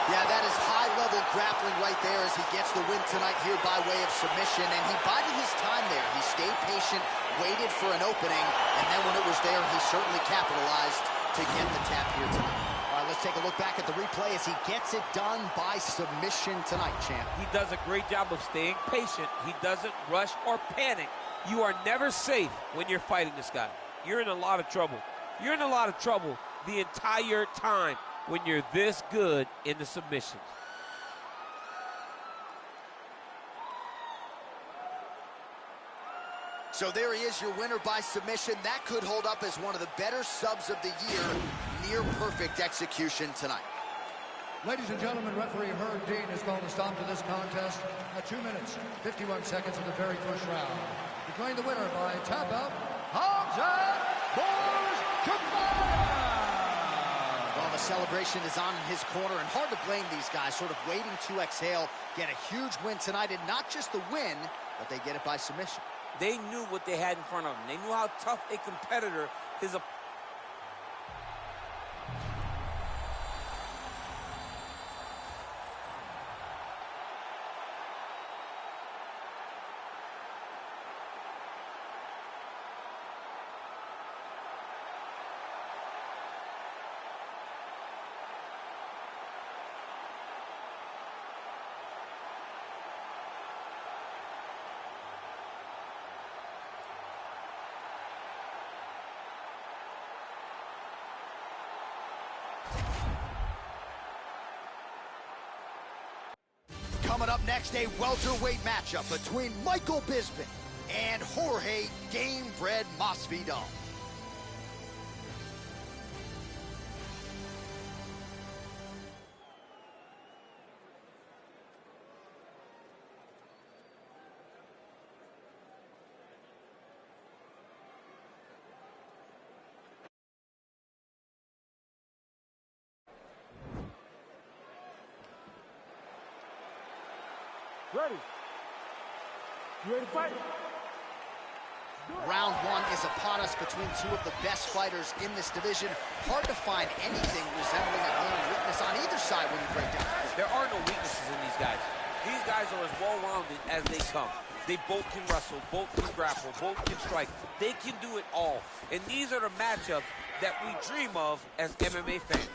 Yeah, that is high-level grappling right there as he gets the win tonight here by way of submission. And he bided his time there. He stayed patient, waited for an opening, and then when it was there, he certainly capitalized to get the tap here tonight. All right, let's take a look back at the replay as he gets it done by submission tonight, champ. He does a great job of staying patient. He doesn't rush or panic. You are never safe when you're fighting this guy. You're in a lot of trouble. You're in a lot of trouble the entire time when you're this good in the submissions. So there he is, your winner by submission. That could hold up as one of the better subs of the year. Near perfect execution tonight. Ladies and gentlemen, referee Herb Dean has called a stop to this contest at 2 minutes, 51 seconds of the very first round. Declaring the winner by tap out, Hamzat Borzhukmania! Well, the celebration is on in his corner, and hard to blame these guys, sort of waiting to exhale, get a huge win tonight, and not just the win, but they get it by submission. They knew what they had in front of them. They knew how tough a competitor his opponent. Coming up next, a welterweight matchup between Michael Bisping and Jorge Gamebred Masvidal. Ready? You ready to fight? Round one is upon us between two of the best fighters in this division. Hard to find anything resembling a glaring weakness on either side when you break down. There are no weaknesses in these guys. These guys are as well-rounded as they come. They both can wrestle, both can grapple, both can strike. They can do it all. And these are the matchups that we dream of as MMA fans.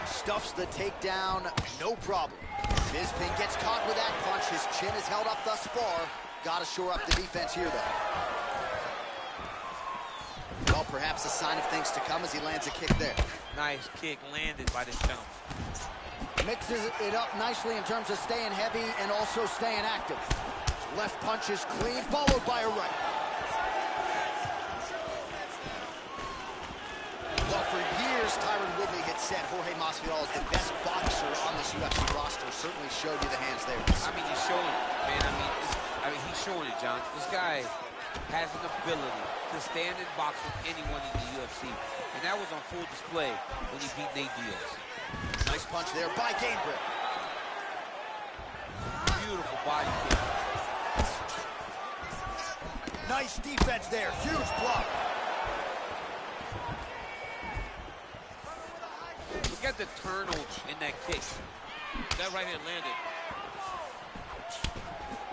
Stuffs the takedown, no problem. Bisping gets caught with that punch. His chin is held up thus far. Got to shore up the defense here, though. Well, perhaps a sign of things to come as he lands a kick there. Nice kick landed by this gentleman. Mixes it up nicely in terms of staying heavy and also staying active. Left punch is clean, followed by a right. Well, for years, Tyron Woodley had said Jorge Masvidal is the best boxer on this UFC roster. Certainly showed you the hands there. I mean, he's showing it, man. I mean, he's showing it, John. This guy has an ability to stand and box with anyone in the UFC. And that was on full display when he beat Nate Diaz. Nice punch there by Gamebred. Beautiful body kick. Nice defense there. Huge block. Look at the turnover in that kick. That right hand landed.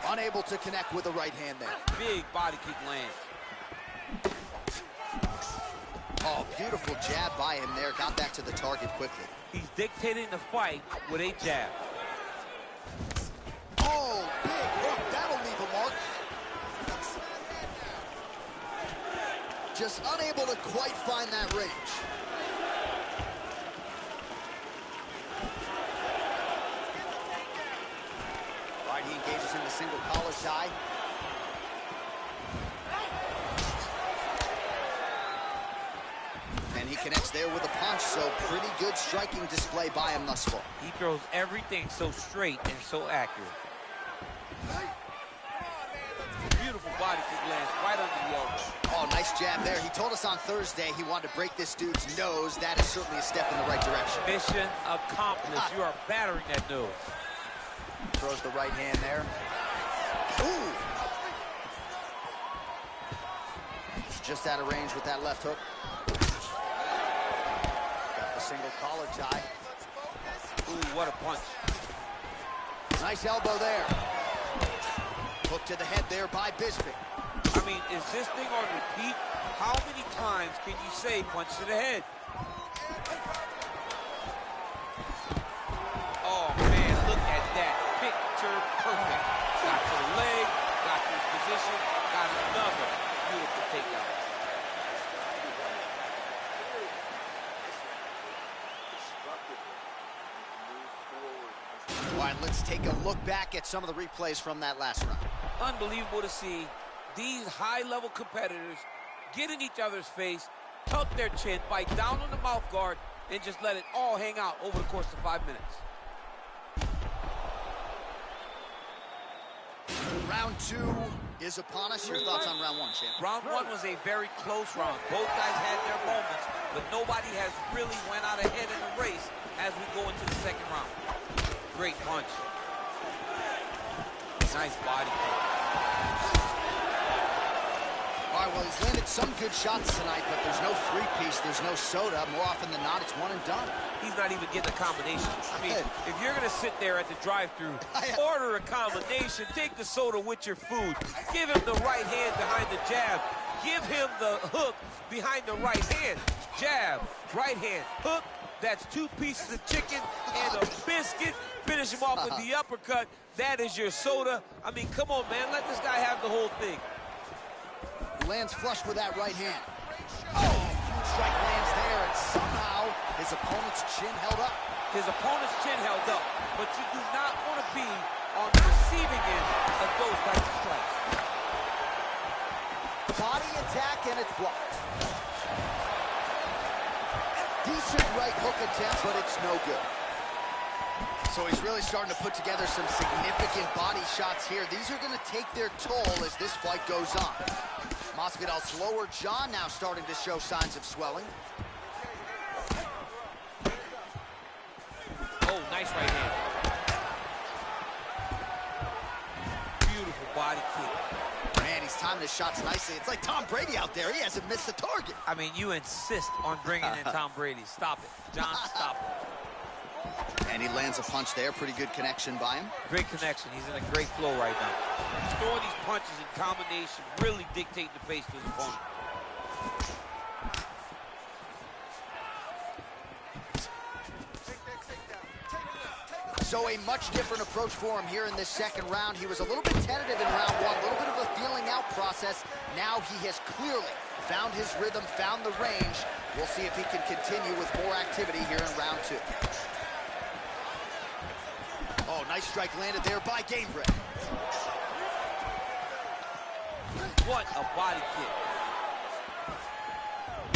Unable to connect with the right hand there. Big body kick lands. Oh, beautiful jab by him there. Got that to the target quickly. He's dictating the fight with a jab. Oh, big hook. That'll leave a mark. Just unable to quite find that range. All right, he engages in the single collar tie. And he connects there with a punch, so pretty good striking display by him thus far. He throws everything so straight and so accurate. Beautiful body kick lands right under the elbow. Oh, nice jab there. He told us on Thursday he wanted to break this dude's nose. That is certainly a step in the right direction. Mission accomplished. You are battering that nose. Throws the right hand there. Ooh! He's just out of range with that left hook. Got the single collar tie. Ooh, what a punch. Nice elbow there. Hook to the head there by Bisping. I mean, is this thing on repeat? How many times can you say punch to the head? Oh, man, look at that. Picture perfect. Got to the leg, got to his position, got another beautiful takedown. All right, let's take a look back at some of the replays from that last round. Unbelievable to see these high-level competitors get in each other's face, tuck their chin, bite down on the mouth guard, and just let it all hang out over the course of 5 minutes. Round 2 is upon us. Your thoughts on round 1, champ? Round 1 was a very close round. Both guys had their moments, but nobody has really went out ahead in the race as we go into the second round. Great punch. Nice body kick. All right, well, he's landed some good shots tonight, but there's no three-piece, there's no soda. More often than not, it's one and done. He's not even getting a combination. I mean, if you're going to sit there at the drive-thru, order a combination, take the soda with your food, give him the right hand behind the jab, give him the hook behind the right hand, jab, right hand, hook. That's 2 pieces of chicken and a biscuit. Finish him off with the uppercut. That is your soda. I mean, come on, man. Let this guy have the whole thing. Lands flush with that right hand. Oh, huge strike lands there, and somehow his opponent's chin held up. His opponent's chin held up, but you do not want to be on the receiving end of those types of strikes. Body attack, and it's blocked. Decent right hook attempt, but it's no good. So he's really starting to put together some significant body shots here. These are going to take their toll as this fight goes on. Masvidal's lower jaw now starting to show signs of swelling. Oh, nice right hand. Beautiful body kick. Man, he's timing his shots nicely. It's like Tom Brady out there. He hasn't missed a target. I mean, you insist on bringing in Tom Brady. Stop it. John, stop it. And he lands a punch there. Pretty good connection by him. Great connection. He's in a great flow right now. He's throwing these punches in combination, really dictating the pace to his opponent. So a much different approach for him here in this second round. He was a little bit tentative in round 1, a little bit of a feeling out process. Now he has clearly found his rhythm, found the range. We'll see if he can continue with more activity here in round 2. Oh, nice strike landed there by Gamebred. What a body kick.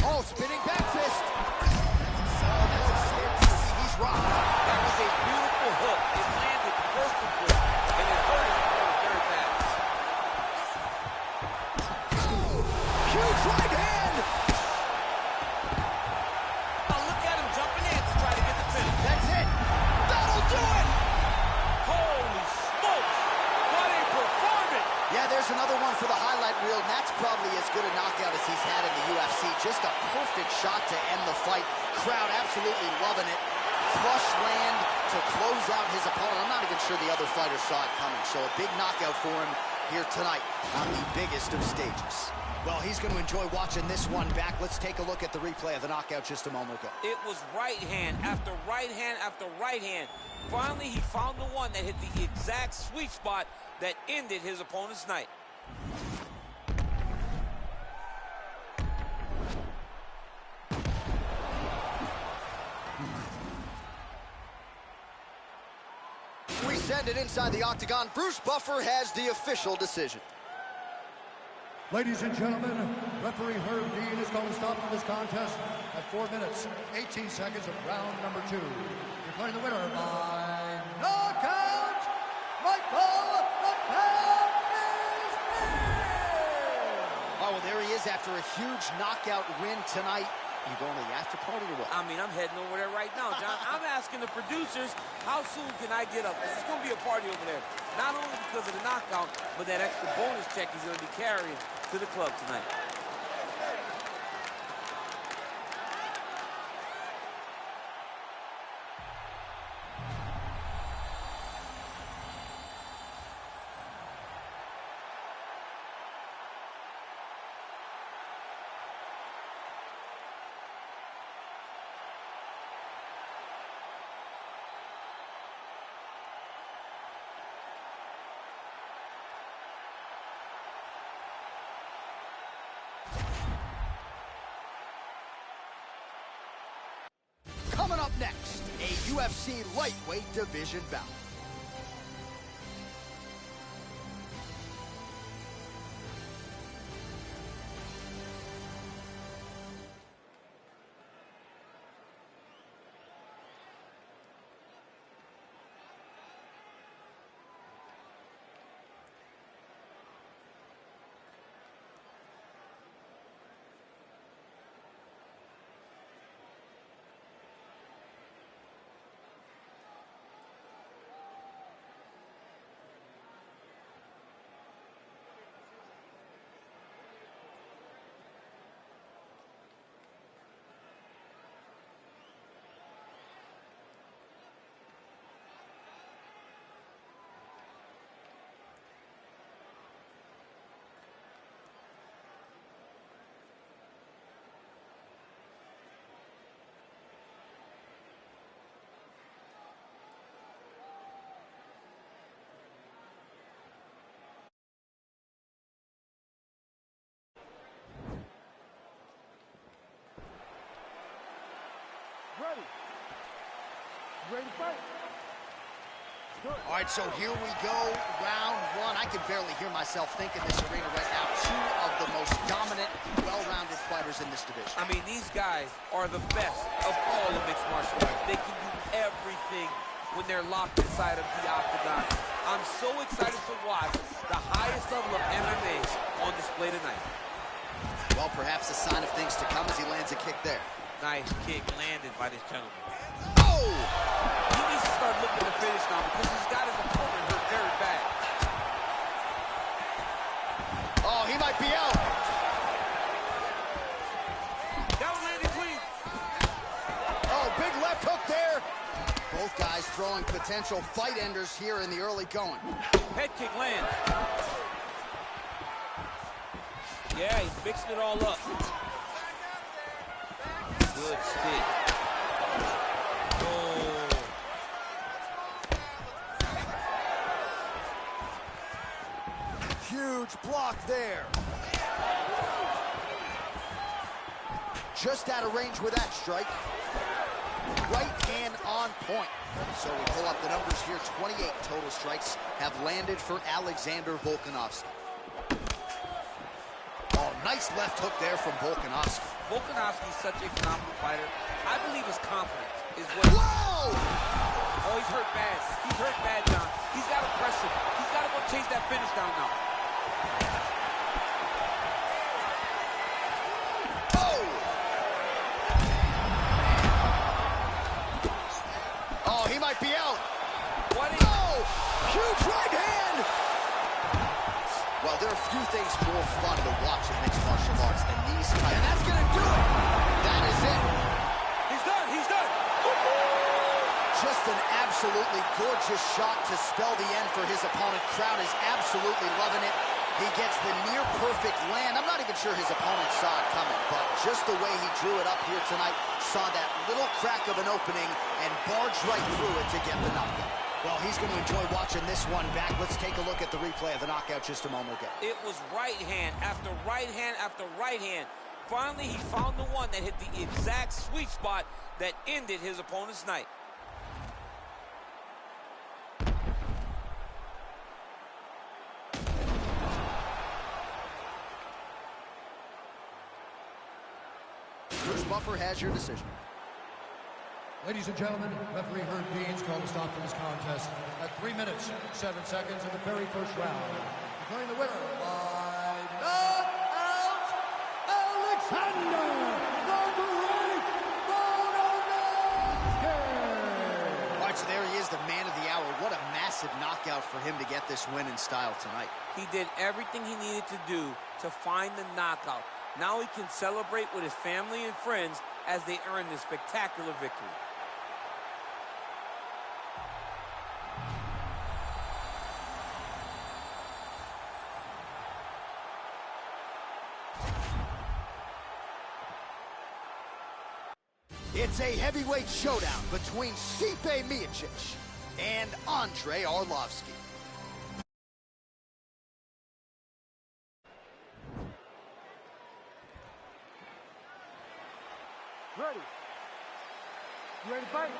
Oh, spinning back fist. He's rocked. That was a beautiful hook. It landed perfectly, and it hurt his opponent very bad. Huge right hand. Oh, look at him jumping in to try to get the finish. That's it. That'll do it. Holy smokes. What a performance. Yeah, there's another one for the highlight reel, and that's probably as good a knockout as he's had in the UFC. Just a perfect shot to end the fight. Crowd absolutely loving it. Flush land to close out his opponent. I'm not even sure the other fighter saw it coming, so a big knockout for him here tonight on the biggest of stages. Well, he's going to enjoy watching this one back. Let's take a look at the replay of the knockout just a moment ago. It was right hand after right hand after right hand. Finally, he found the one that hit the exact sweet spot that ended his opponent's night. We send it inside the octagon. Bruce Buffer has the official decision. Ladies and gentlemen, referee Herb Dean is going to stop this contest at 4 minutes, 18 seconds of round number 2. Declaring the winner by knockout, Michael Oh, well, there he is after a huge knockout win tonight. You going to the after party or what? I mean, I'm heading over there right now, John. I'm asking the producers, how soon can I get up? This is going to be a party over there. Not only because of the knockout, but that extra bonus check he's going to be carrying to the club tonight. Coming up next, a UFC lightweight division bout. Ready. You ready to fight? Good. All right, so here we go, round 1. I can barely hear myself think in this arena right now. Two of the most dominant, well-rounded fighters in this division. I mean, these guys are the best of all of mixed martial arts. They can do everything when they're locked inside of the octagon. I'm so excited to watch the highest level of MMA on display tonight. Well, perhaps a sign of things to come as he lands a kick there. Nice kick landed by this gentleman. Oh! He needs to start looking to finish now because he's got his opponent hurt very bad. Oh, he might be out. That was landed clean. Oh, big left hook there. Both guys throwing potential fight enders here in the early going. Head kick lands. Yeah, he's mixing it all up. Good stick. Oh. Huge block there. Just out of range with that strike. Right hand on point. So we pull up the numbers here. 28 total strikes have landed for Alexander Volkanovski. Oh, nice left hook there from Volkanovski. Volkanovski's such a phenomenal fighter. I believe his confidence is what... Whoa! Oh, he's hurt bad. He's hurt bad, John. He's got to press him. He's got to go chase that finish down now. Oh! Oh, he might be out. What is... Oh! Huge right hand! Well, there are a few things more fun to watch in mixed martial arts than these types. And that's going to do it. That is it. He's done. He's done. Just an absolutely gorgeous shot to spell the end for his opponent. Crowd is absolutely loving it. He gets the near-perfect land. I'm not even sure his opponent saw it coming, but just the way he drew it up here tonight, saw that little crack of an opening and barged right through it to get the knockout. Well, he's going to enjoy watching this one back. Let's take a look at the replay of the knockout just a moment ago. It was right hand after right hand after right hand. Finally, he found the one that hit the exact sweet spot that ended his opponent's night. Bruce Buffer has your decision. Ladies and gentlemen, referee Herb Dean's called a stop to this contest at 3 minutes, 7 seconds in the very first round. Declaring the winner by knockout, Alexander the Great Volkanovski! All right, so there he is, the man of the hour. What a massive knockout for him to get this win in style tonight. He did everything he needed to do to find the knockout. Now he can celebrate with his family and friends as they earn this spectacular victory. It's a heavyweight showdown between Stipe Miocic and Andrei Arlovski. Ready. You ready to fight?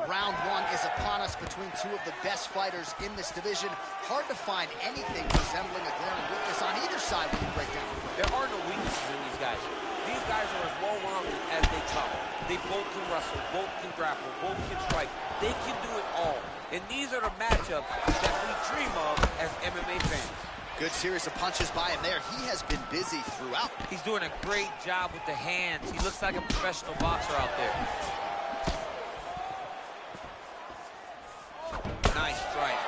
Round one is upon us between two of the best fighters in this division. Hard to find anything resembling a glaring weakness on either side when you break down. There are no weaknesses in these guys. These guys are as well-rounded as they come. They both can wrestle, both can grapple, both can strike. They can do it all. And these are the matchups that we dream of as MMA fans. Good series of punches by him there. He has been busy throughout. He's doing a great job with the hands. He looks like a professional boxer out there. Nice strike.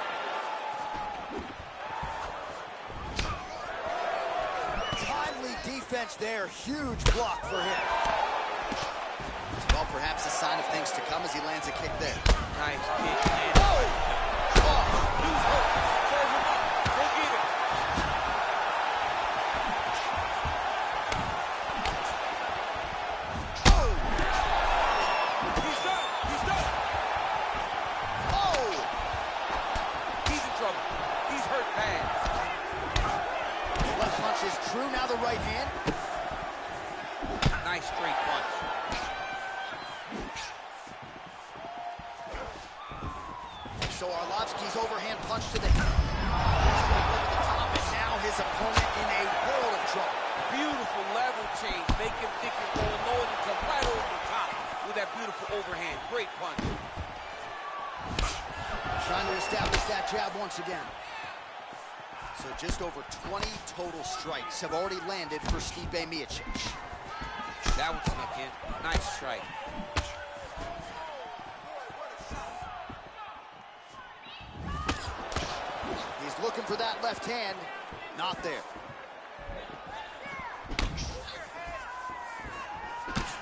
Timely defense there. Huge block for him. Well, perhaps a sign of things to come as he lands a kick there. Nice kick. Oh! He's hurt. Serve him up. Go get him. Oh! He's done. He's done. Oh! He's in trouble. He's hurt bad. Left punch is true. Now the right hand. Nice straight punch. So Arlovski's overhand punch to the head. Over the top, and now his opponent in a world of trouble. Beautiful level change. Make him think you're going low and you come right over the top with that beautiful overhand. Great punch. Trying to establish that jab once again. So just over 20 total strikes have already landed for Stipe Miocic. That one snuck in. Nice strike. He's looking for that left hand. Not there.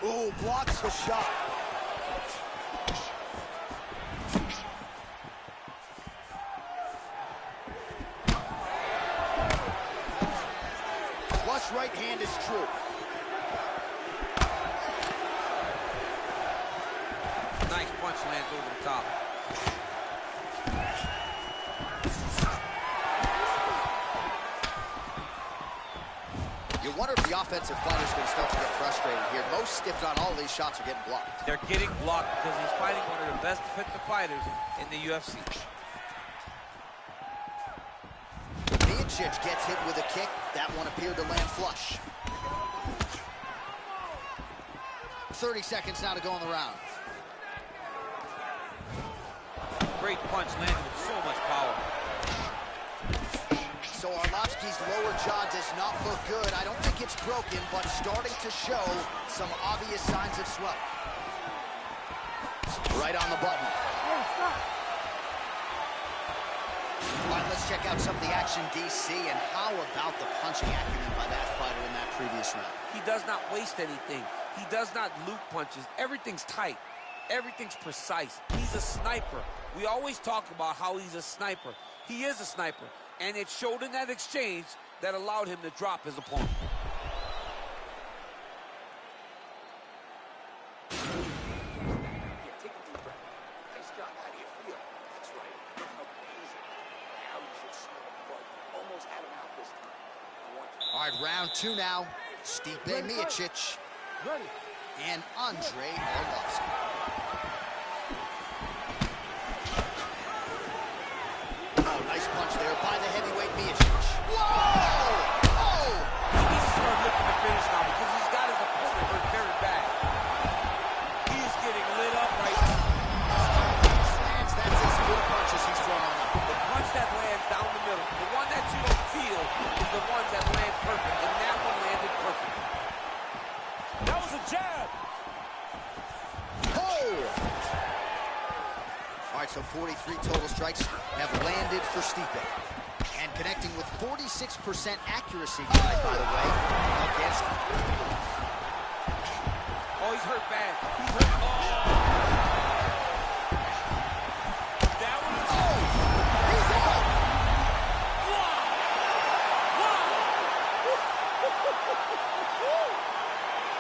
Ooh, blocks the shot. Flush right hand is true. Nice punch lands over the top. You wonder if the offensive fighter's going to start to get frustrated here. Most stiffed on all these shots are getting blocked. They're getting blocked because he's fighting one of the best defensive fighters in the UFC. Miocic gets hit with a kick. That one appeared to land flush. 30 seconds now to go in the round. Great punch landed with so much power. So Arlovski's lower jaw does not look good. I don't think it's broken, but starting to show some obvious signs of swelling. Right on the button. Hey, stop. All right, let's check out some of the action, DC, and how about the punching acumen by that fighter in that previous round? He does not waste anything. He does not loop punches. Everything's tight. Everything's precise. He's a sniper. We always talk about how he's a sniper. He is a sniper, and it showed in that exchange that allowed him to drop his opponent. Take a deep breath. Nice job. How do you feel? That's right. Amazing. Now you should smell the blood. Almost had him out this time. All right, round 2 now. Stipe Miocic and Andre Arlovski. Oh, nice punch there by the heavyweight Miocic. Whoa! Oh! He needs to start looking to finish now because he's got his opponent hurt very bad. He is getting lit up right now. That's as good punches he's thrown on him. The punch that lands down the middle, the one that you don't feel is the ones that land perfect, and that one landed perfect. That was a jab. Oh! All right, so 43 total strikes have landed for Stipe. And connecting with 46% accuracy tonight, by the way, against... Oh, he's hurt bad. He's hurt. Oh! That one is... Oh! He's out!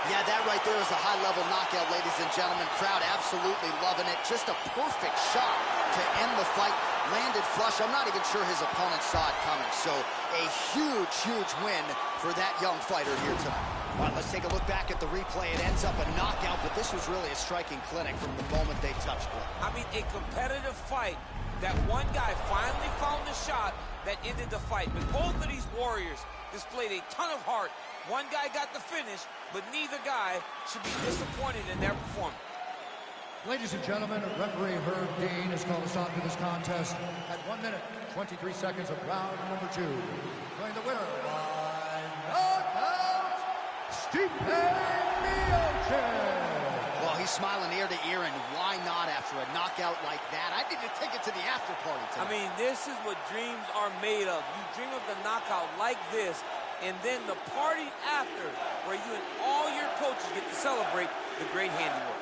Yeah, that right there is a high-level knockout, ladies and gentlemen. Crowd absolutely loving it. Just a perfect shot to end the fight. Landed flush. I'm not even sure his opponent saw it coming. So a huge, huge win for that young fighter here tonight. All right, let's take a look back at the replay. It ends up a knockout, but this was really a striking clinic from the moment they touched blood. I mean, a competitive fight that one guy finally found the shot that ended the fight. But both of these warriors displayed a ton of heart. One guy got the finish, but neither guy should be disappointed in their performance. Ladies and gentlemen, referee Herb Dean has called a stop to this contest at 1 minute, 23 seconds of round number 2. Declaring the winner by knockout, Stipe Miocic. Well, he's smiling ear to ear, and why not after a knockout like that? I need to take it to the after party tonight. I mean, this is what dreams are made of. You dream of the knockout like this, and then the party after, where you and all your coaches get to celebrate the great handiwork.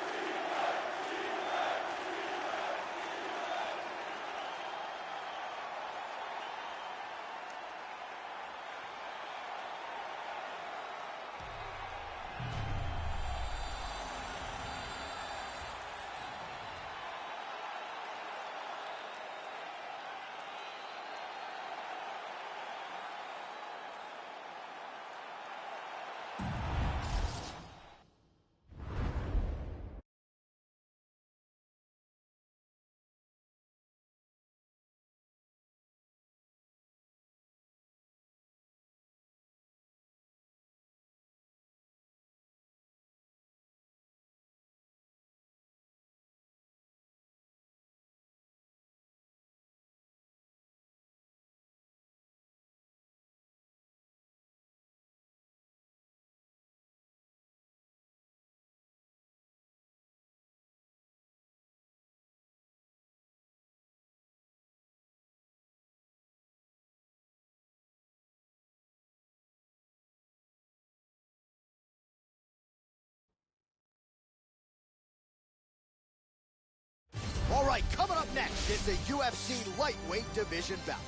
All right, coming up next is the UFC lightweight division bout.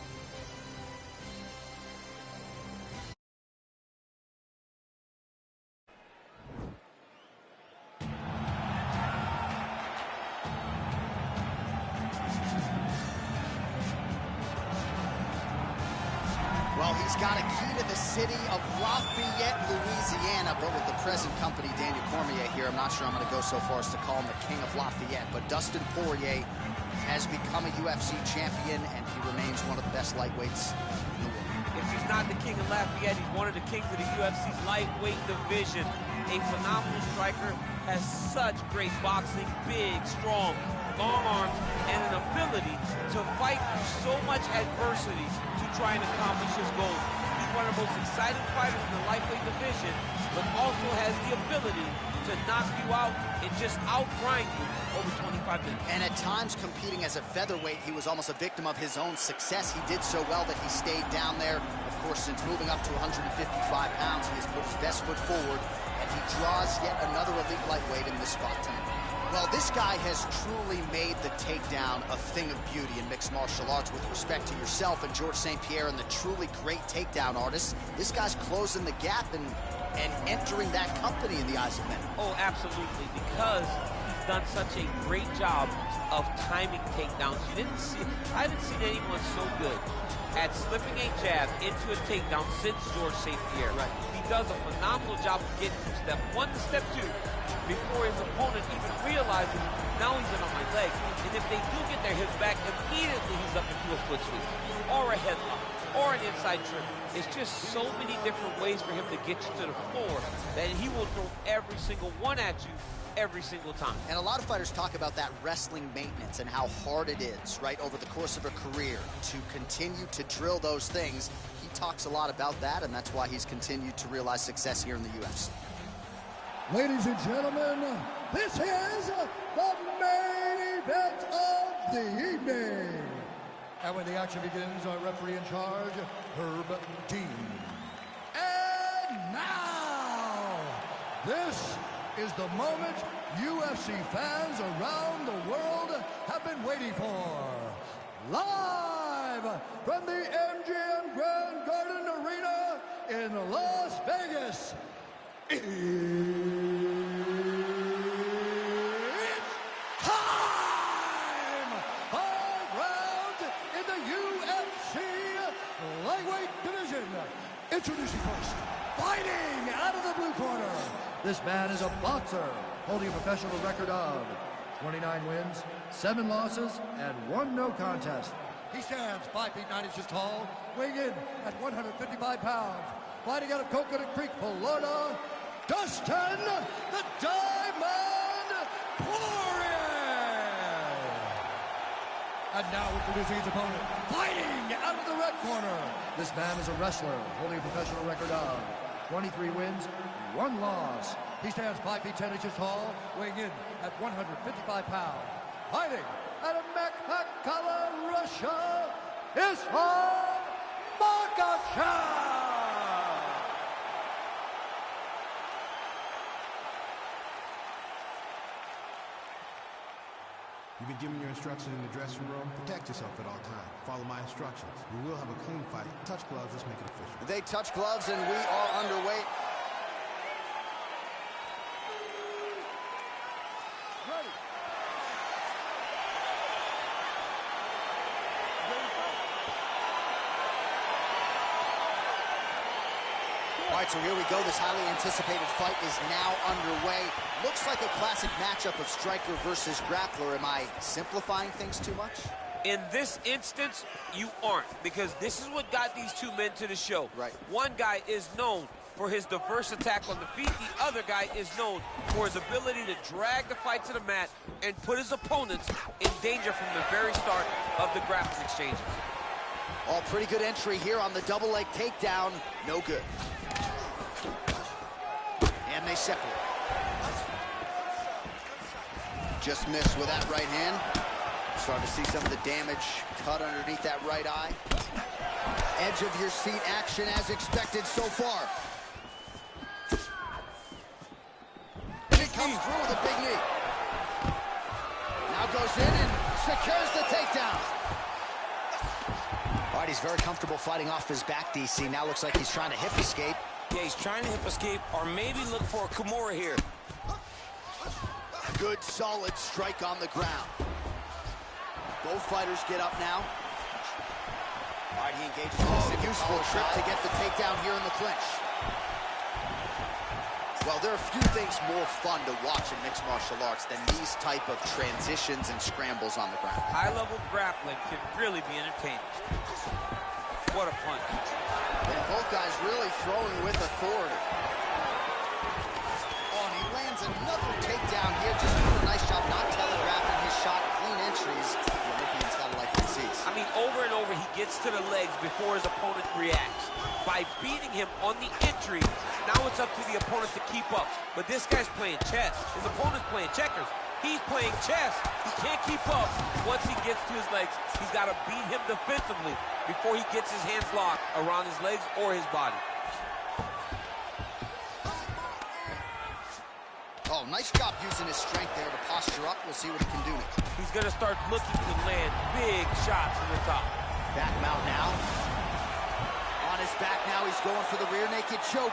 Well, he's got a key to the city of Lafayette, Louisiana, but with the present company, Daniel Cormier here, I'm not sure I'm going to go so far as to call him the king of Lafayette, but Dustin Poirier has become a UFC champion, and he remains one of the best lightweights in the world. If he's not the king of Lafayette, he's one of the kings of the UFC's lightweight division. A phenomenal striker, has such great boxing, big, strong, long arms, and an ability to fight through so much adversity to try and accomplish his goals. He's one of the most exciting fighters in the lightweight division, but also has the ability to knock you out and just outgrind you over 25 minutes. And at times, competing as a featherweight, he was almost a victim of his own success. He did so well that he stayed down there. Of course, since moving up to 155 pounds, he has put his best foot forward, and he draws yet another elite lightweight in this spot tonight. Well, this guy has truly made the takedown a thing of beauty in mixed martial arts. With respect to yourself and George St. Pierre and the truly great takedown artists, this guy's closing the gap and entering that company in the eyes of many. Oh, absolutely, because he's done such a great job of timing takedowns. I haven't seen anyone so good at slipping a jab into a takedown since George St. Pierre. Right. He does a phenomenal job of getting from step 1 to step 2 before his opponent even realizes now he's in on my leg. And if they do get their hips back, immediately he's up into a foot sweep or a headlock or an inside trip. It's just so many different ways for him to get you to the floor that he will throw every single one at you every single time. And a lot of fighters talk about that wrestling maintenance and how hard it is, right, over the course of a career to continue to drill those things. He talks a lot about that, and that's why he's continued to realize success here in the UFC. Ladies and gentlemen, this is the main event of the evening. And when the action begins, our referee in charge, Herb Dean. And now, this is the moment UFC fans around the world have been waiting for. Live from the MGM Grand Garden Arena in Las Vegas. It's time! 5 rounds in the UFC lightweight division. Introducing first, fighting out of the blue corner. This man is a boxer, holding a professional record of 29 wins, 7 losses, and 1 no contest. He stands 5 feet 9 inches tall, weighing in at 155 pounds. Fighting out of Coconut Creek, Florida, Dustin the Diamond Poirier. And now introducing his opponent, fighting out of the red corner. This man is a wrestler, holding a professional record of 23 wins, 1 loss. He stands 5 feet 10 inches tall, weighing in at 155 pounds. Fighting out of Makhachev, Russia, Islam Makhachev. You've been given your instructions in the dressing room. Protect yourself at all times. Follow my instructions. We will have a clean fight. Touch gloves. Let's make it official. They touch gloves, and we are underway. Ready. All right, so here we go. This highly anticipated fight is now underway. Looks like a classic matchup of striker versus grappler. Am I simplifying things too much? In this instance, you aren't, because this is what got these two men to the show. Right. One guy is known for his diverse attack on the feet. The other guy is known for his ability to drag the fight to the mat and put his opponents in danger from the very start of the grappling exchanges. Oh, pretty good entry here on the double leg takedown. No good. And they separate. Just missed with that right hand. Starting to see some of the damage cut underneath that right eye. Edge of your seat action as expected so far. And he comes through with a big knee. Now goes in and secures the takedown. All right, he's very comfortable fighting off his back, DC. Now looks like he's trying to hip escape. Yeah, he's trying to hip escape or maybe look for a Kimura here. Good, solid strike on the ground. Both fighters get up now. All right, he engages in a useful trip to get the takedown here in the clinch. Well, there are few things more fun to watch in mixed martial arts than these type of transitions and scrambles on the ground. High-level grappling can really be entertaining. What a punch. And both guys really throwing with authority. Oh, and he lands another takedown here. Just doing a nice job not telegraphing his shot. Clean entries. The Olympian's got to like what he sees. I mean, over and over, he gets to the legs before his opponent reacts. By beating him on the entry, now it's up to the opponent to keep up. But this guy's playing chess. His opponent's playing checkers. He's playing chess. He can't keep up. Once he gets to his legs, he's got to beat him defensively before he gets his hands locked around his legs or his body. Oh, nice job using his strength there to posture We'll see what he can do next. He's going to start looking to land big shots from the top. Back mount now. On his back now, he's going for the rear naked choke.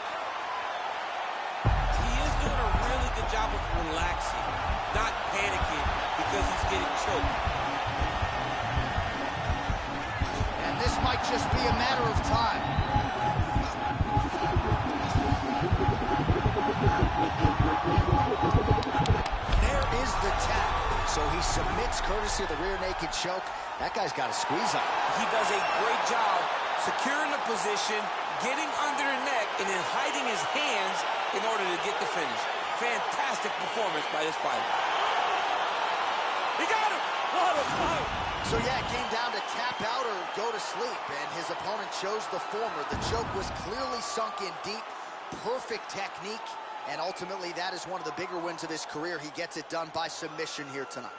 He is doing a really good job of relaxing, not panicking because he's getting choked. And this might just be a matter of time. There is the tap. So he submits courtesy of the rear naked choke. That guy's got a squeeze on. He does a great job securing the position, getting under the neck, and then hiding his hands in order to get the finish. Fantastic performance by this fighter. He got him! What a fight! So yeah, it came down to tap out or go to sleep, and his opponent chose the former. The choke was clearly sunk in deep, perfect technique, and ultimately that is one of the bigger wins of his career. He gets it done by submission here tonight.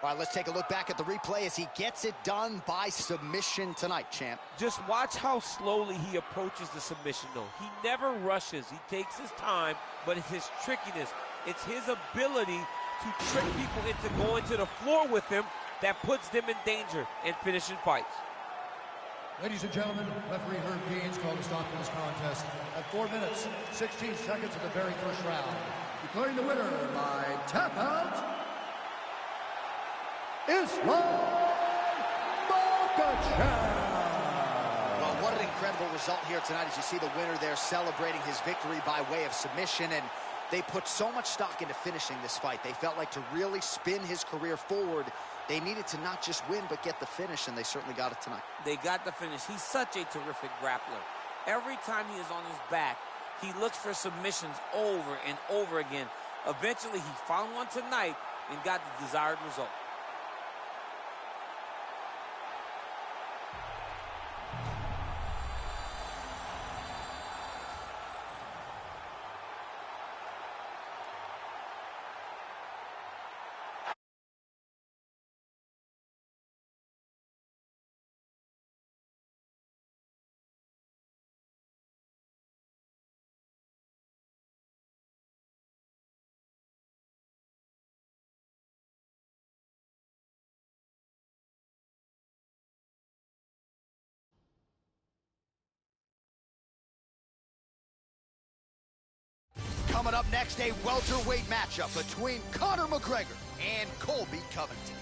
All right, let's take a look back at the replay as he gets it done by submission tonight, champ. Just watch how slowly he approaches the submission, though. He never rushes. He takes his time, but it's his trickiness. It's his ability to trick people into going to the floor with him that puts them in danger and finishing fights. Ladies and gentlemen, referee Herb Gaines called a stop to this contest at 4 minutes, 16 seconds of the very first round. Declaring the winner by tap out, Islam Makhachev. Well, what an incredible result here tonight as you see the winner there celebrating his victory by way of submission, and they put so much stock into finishing this fight. They felt like to really spin his career forward, they needed to not just win but get the finish, and they certainly got it tonight. They got the finish. He's such a terrific grappler. Every time he is on his back, he looks for submissions over and over again. Eventually, he found one tonight and got the desired result. Coming up next, a welterweight matchup between Conor McGregor and Colby Covington.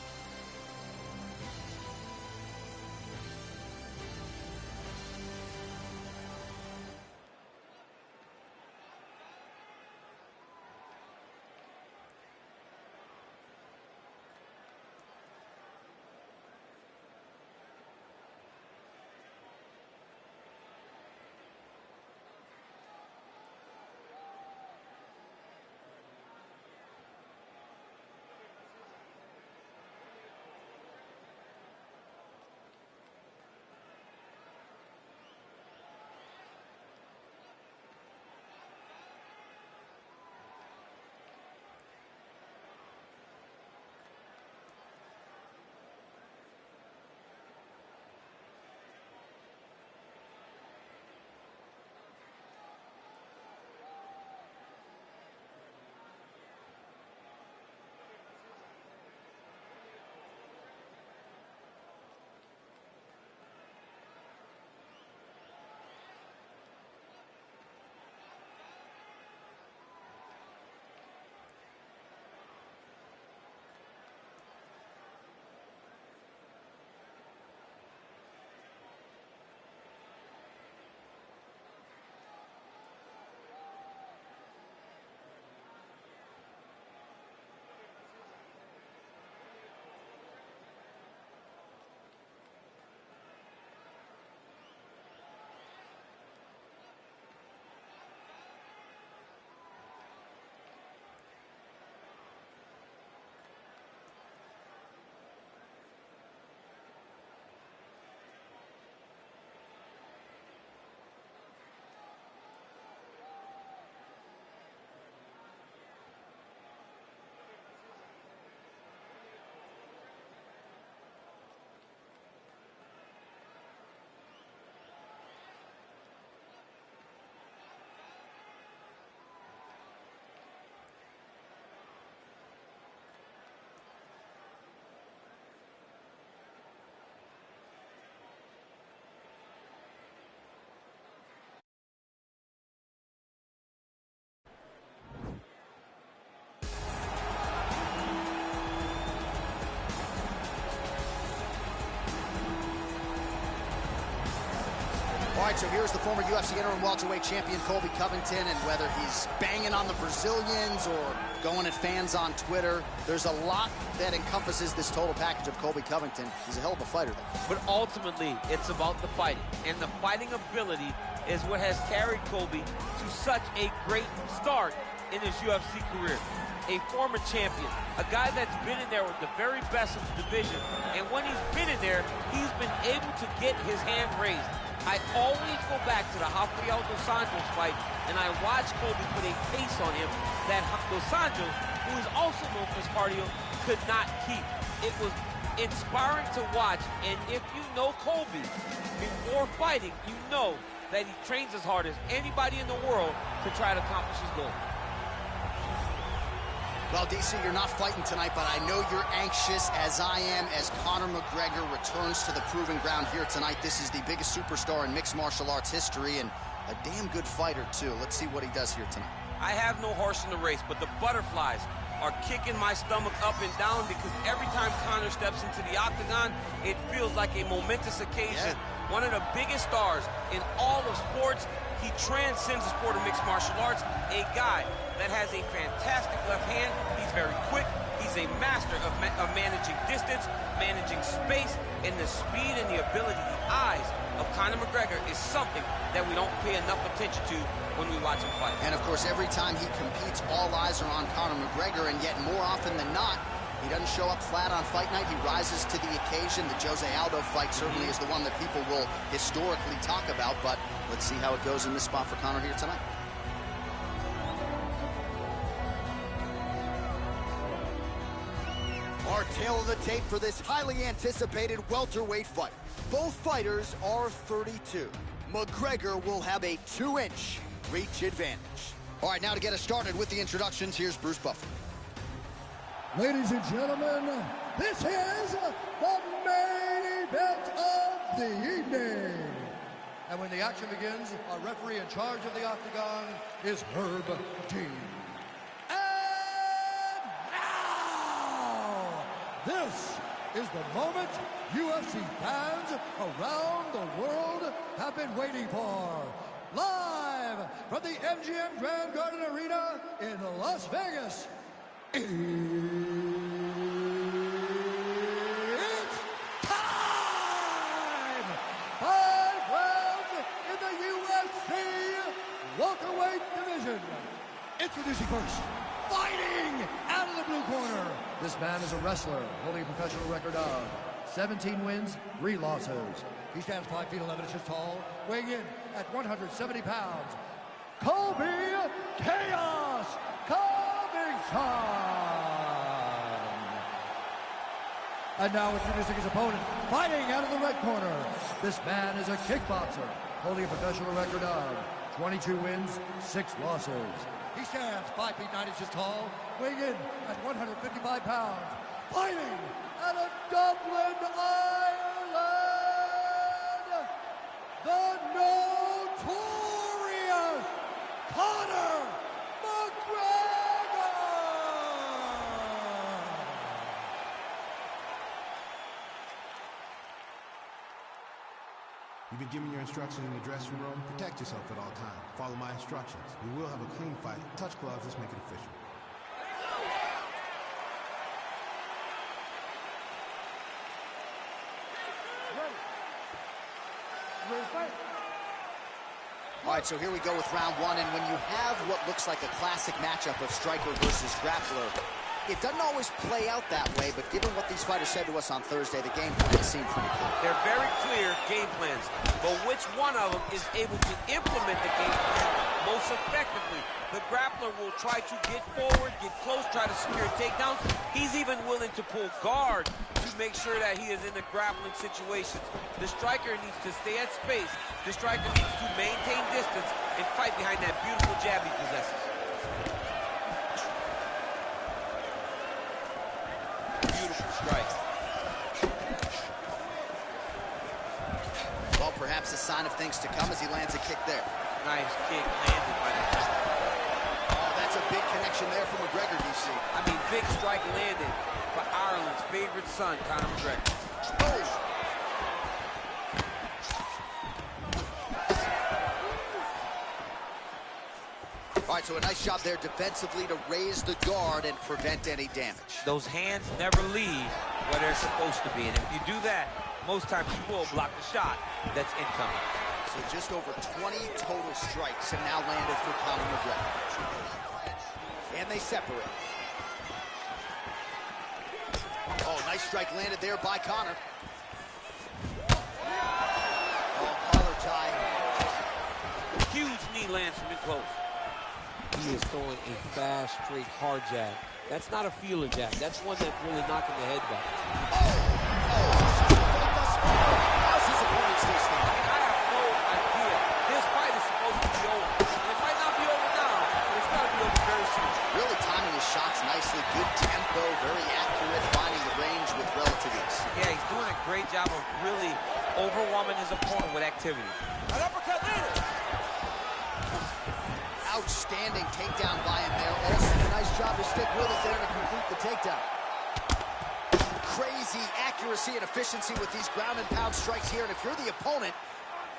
right, so here's the former UFC interim welterweight champion Colby Covington, and whether he's banging on the Brazilians or going at fans on Twitter, there's a lot that encompasses this total package of Colby Covington. He's a hell of a fighter, though. But ultimately, it's about the fighting, and the fighting ability is what has carried Colby to such a great start in his UFC career. A former champion, a guy that's been in there with the very best of the division, and when he's been in there, he's been able to get his hand raised. I always go back to the Rafael dos Anjos fight, and I watch Colby put a pace on him that dos Anjos, who is also known for his cardio, could not keep. It was inspiring to watch, and if you know Colby before fighting, you know that he trains as hard as anybody in the world to try to accomplish his goal. Well, DC, you're not fighting tonight, but I know you're anxious, as I am, as Conor McGregor returns to the proving ground here tonight. This is the biggest superstar in mixed martial arts history, and a damn good fighter, too. Let's see what he does here tonight. I have no horse in the race, but the butterflies are kicking my stomach up and down because every time Conor steps into the octagon, it feels like a momentous occasion. Yeah. One of the biggest stars in all of sports. He transcends the sport of mixed martial arts. A guy that has a fantastic left hand. He's very quick. He's a master of managing distance, managing space, and the speed and the ability, the eyes of Conor McGregor is something that we don't pay enough attention to when we watch him fight. And of course, every time he competes, all eyes are on Conor McGregor, and yet more often than not, he doesn't show up flat on fight night. He rises to the occasion. The Jose Aldo fight certainly is the one that people will historically talk about, but let's see how it goes in this spot for Conor here tonight. Our tale of the tape for this highly anticipated welterweight fight. Both fighters are 32. McGregor will have a 2-inch reach advantage. All right, now to get us started with the introductions, here's Bruce Buffer. Ladies and gentlemen, this is the main event of the evening. And when the action begins, our referee in charge of the octagon is Herb Dean. And now, this is the moment UFC fans around the world have been waiting for. Live from the MGM Grand Garden Arena in Las Vegas. It's time! 5 rounds in the UFC welterweight division. Introducing first, fighting out of the blue corner. This man is a wrestler holding a professional record of 17 wins, 3 losses. He stands 5 feet 11 inches tall, weighing in at 170 pounds. Colby Chaos Covington! And now introducing his opponent, fighting out of the red corner. This man is a kickboxer, holding a professional record of 22 wins, 6 losses. He stands 5 feet 9 inches tall, weighing in at 155 pounds. Fighting out of Dublin, Ireland, the notorious Conor McGregor! You've been given your instructions in the dressing room. Protect yourself at all times. Follow my instructions. We will have a clean fight. Touch gloves. Let's make it official. All right, so here we go with round 1, and when you have what looks like a classic matchup of striker versus grappler, it doesn't always play out that way, but given what these fighters said to us on Thursday, the game plan seemed pretty clear. They're very clear game plans, but which one of them is able to implement the game plan most effectively? The grappler will try to get forward, get close, try to secure takedowns. He's even willing to pull guard to make sure that he is in the grappling situations. The striker needs to stay at space. The striker needs to maintain distance and fight behind that beautiful jab he possesses. Beautiful strike. Well, perhaps a sign of things to come as he lands a kick there. Nice kick landed by the grappler. Oh, that's a big connection there from McGregor, DC. I mean, big strike landed for Ireland's favorite son, Conor McGregor. Oh. so a nice job there defensively to raise the guard and prevent any damage. Those hands never leave where they're supposed to be. And if you do that, most times you will block the shot that's incoming. So just over 20 total strikes and now landed for Conor McGregor. And they separate. Oh, nice strike landed there by Conor. Oh, collar tie. Huge knee lands from in close. He is throwing a fast, straight, hard jab. That's not a feeler jab. That's one that's really knocking the head back. How's his opponent still standing? I have no idea. This fight is supposed to be over. And it might not be over now, but it's got to be over very soon. Really timing his shots nicely. Good tempo, very accurate, finding the range with relative ease. Yeah, he's doing a great job of really overwhelming his opponent with activity. An uppercut landed. Outstanding takedown by him there. Also, a nice job to stick with it there to complete the takedown. Crazy accuracy and efficiency with these ground and pound strikes here. And if you're the opponent,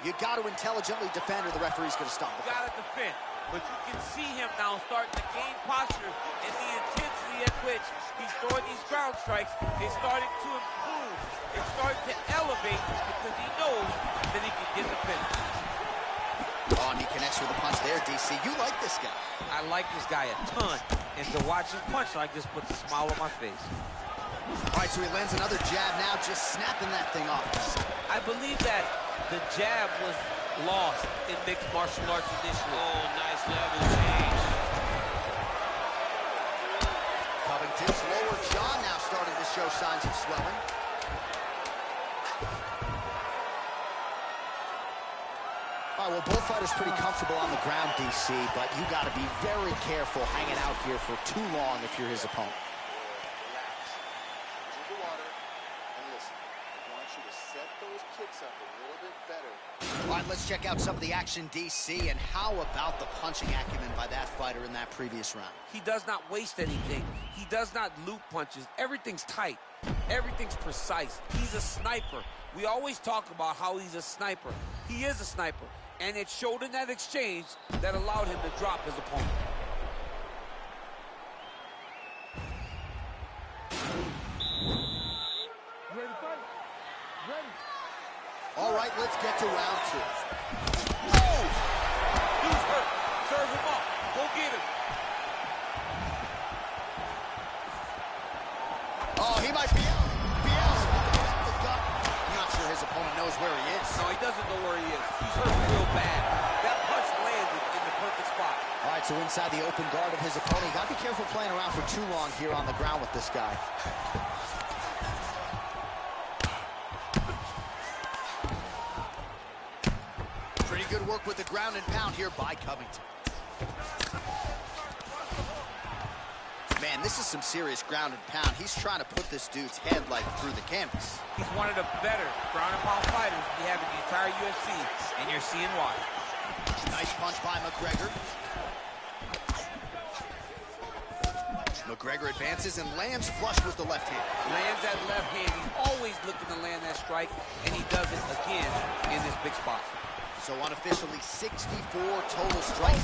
you got to intelligently defend or the referee's going to stop it. You got to defend. But you can see him now starting to gain posture, and the intensity at which he's throwing these ground strikes is starting to improve. It's starting to elevate because he knows that he can get the finish. Oh, and he connects with a punch there, DC. You like this guy. I like this guy a ton, and to watch him punch like this puts a smile on my face. All right, so he lands another jab now, just snapping that thing off. I believe that the jab was lost in mixed martial arts initially. Oh, nice level change. Covington's lower jaw now starting to show signs of swelling. All right, well, both fighters pretty comfortable on the ground, DC, but you got to be very careful hanging out here for too long if you're his opponent. Relax. Drink the water and listen. I want you to set those kicks up a little bit better. All right, let's check out some of the action, DC, and how about the punching acumen by that fighter in that previous round? He does not waste anything. He does not loop punches. Everything's tight. Everything's precise. He's a sniper. We always talk about how he's a sniper. He is a sniper. And it showed in that exchange that allowed him to drop his opponent. You ready to fight? Ready. All right, let's get to round two. Oh! Dude's hurt. Serve him up. Go get him. Oh, he might be out. I'm not sure his opponent knows where he is. No, he doesn't know where he is. He's hurt real bad. That punch landed in the perfect spot. All right, so inside the open guard of his opponent. You got to be careful playing around for too long here on the ground with this guy. Pretty good work with the ground and pound here by Covington. Man, this is some serious ground and pound. He's trying to put this dude's head like through the canvas. He's one of the better ground and pound fighters we have in the entire UFC, and you're seeing why. Nice punch by McGregor. McGregor advances and lands flush with the left hand. Lands that left hand. He's always looking to land that strike, and he does it again in this big spot. So unofficially 64 total strikes.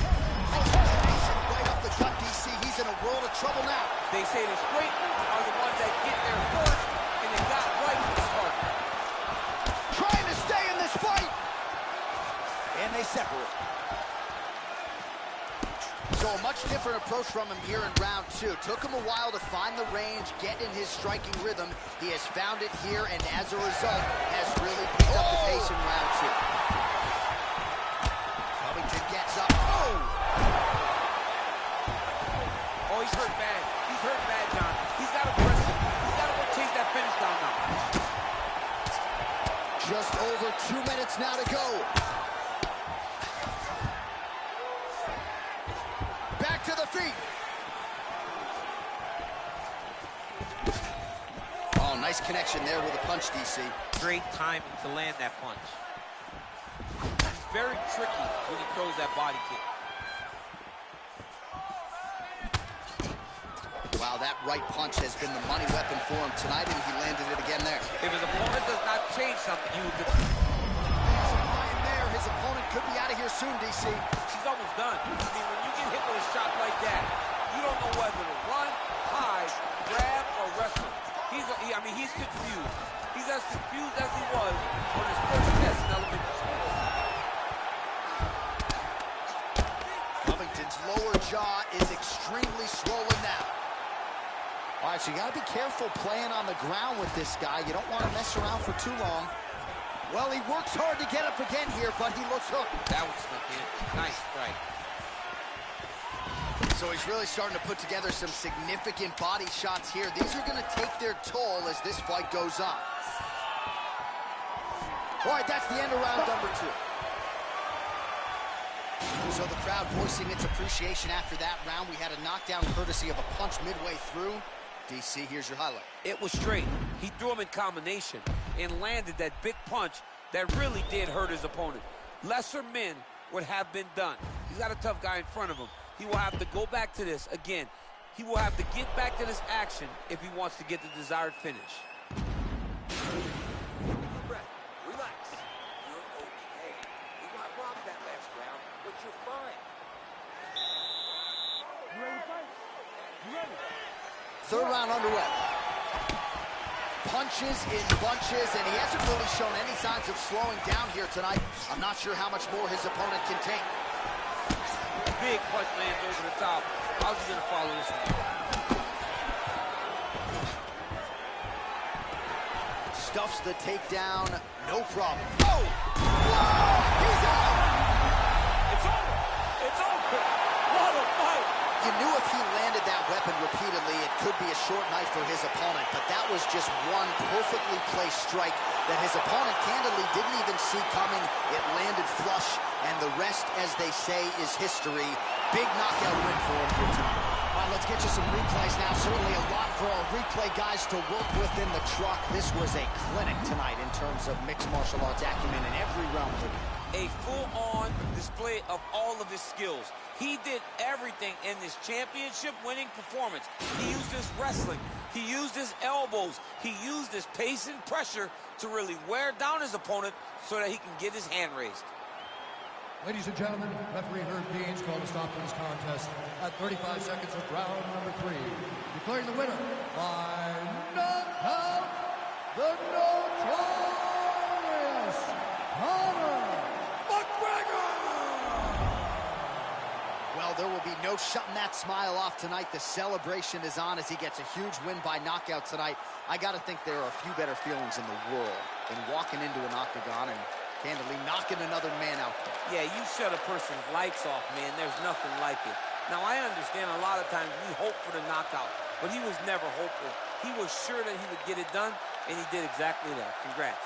Right up the gut, DC. He's in a world of trouble now. They say the straight are the ones that get there first, and they got right from the start. Trying to stay in this fight. And they separate. So a much different approach from him here in round two. Took him a while to find the range, get in his striking rhythm. He has found it here, and as a result, has really picked up the pace in round two. Covington gets up. Oh, he's hurt bad. He's hurt bad, John. He's got to press him. He's got to go chase that finish down now. Just over 2 minutes now to go. Back to the feet. Oh, nice connection there with a punch, DC. Great timing to land that punch. He's very tricky when he throws that body kick. Wow, that right punch has been the money weapon for him tonight, and he landed it again there. If his opponent does not change something, you would... There, his opponent could be out of here soon, DC. She's almost done. I mean, when you get hit with a shot like that, you don't know whether to run, hide, grab, or wrestle. He's confused. He's as confused as he was on his first test in elementary school. Covington's lower jaw is extremely swollen now. All right, so you got to be careful playing on the ground with this guy. You don't want to mess around for too long. Well, he works hard to get up again here, but he looks hooked. That was slick. Nice strike. So he's really starting to put together some significant body shots here. These are going to take their toll as this fight goes on. All right, that's the end of round number 2. So the crowd voicing its appreciation after that round. We had a knockdown courtesy of a punch midway through. DC, here's your highlight. It was straight. He threw him in combination and landed that big punch that really did hurt his opponent. Lesser men would have been done. He's got a tough guy in front of him. He will have to go back to this again. He will have to get back to this action if he wants to get the desired finish. Relax. You're okay. You got robbed that last round, but you're fine. You ready to fight? You ready? Third round underway. Punches in bunches, and he hasn't really shown any signs of slowing down here tonight. I'm not sure how much more his opponent can take. Big punch lands over the top. How's he gonna follow this one? Stuffs the takedown, no problem. Oh! Whoa! He's out! It's over! It's over! What a fight! You knew if he landed that weapon repeatedly, it could be a short night for his opponent, but that was just one perfectly placed strike that his opponent candidly didn't even see coming. It landed flush, and the rest, as they say, is history. Big knockout win for him here tonight. All right, let's get you some replays now. Certainly a lot for our replay guys to work with in the truck. This was a clinic tonight in terms of mixed martial arts acumen in every realm. A full-on display of all of his skills. He did everything in this championship-winning performance. He used his wrestling. He used his elbows. He used his pace and pressure to really wear down his opponent so that he can get his hand raised. Ladies and gentlemen, referee Herb Deans called a stop to this contest at 35 seconds of round number 3. Declaring the winner by knockout, the notorious Mcgregor! Well, there will be no shutting that smile off tonight. The celebration is on as he gets a huge win by knockout tonight. I got to think there are a few better feelings in the world than walking into an octagon and candidly knocking another man out there. Yeah, you shut a person's lights off, man. There's nothing like it. Now, I understand a lot of times we hope for the knockout, but he was never hopeful. He was sure that he would get it done, and he did exactly that. Congrats.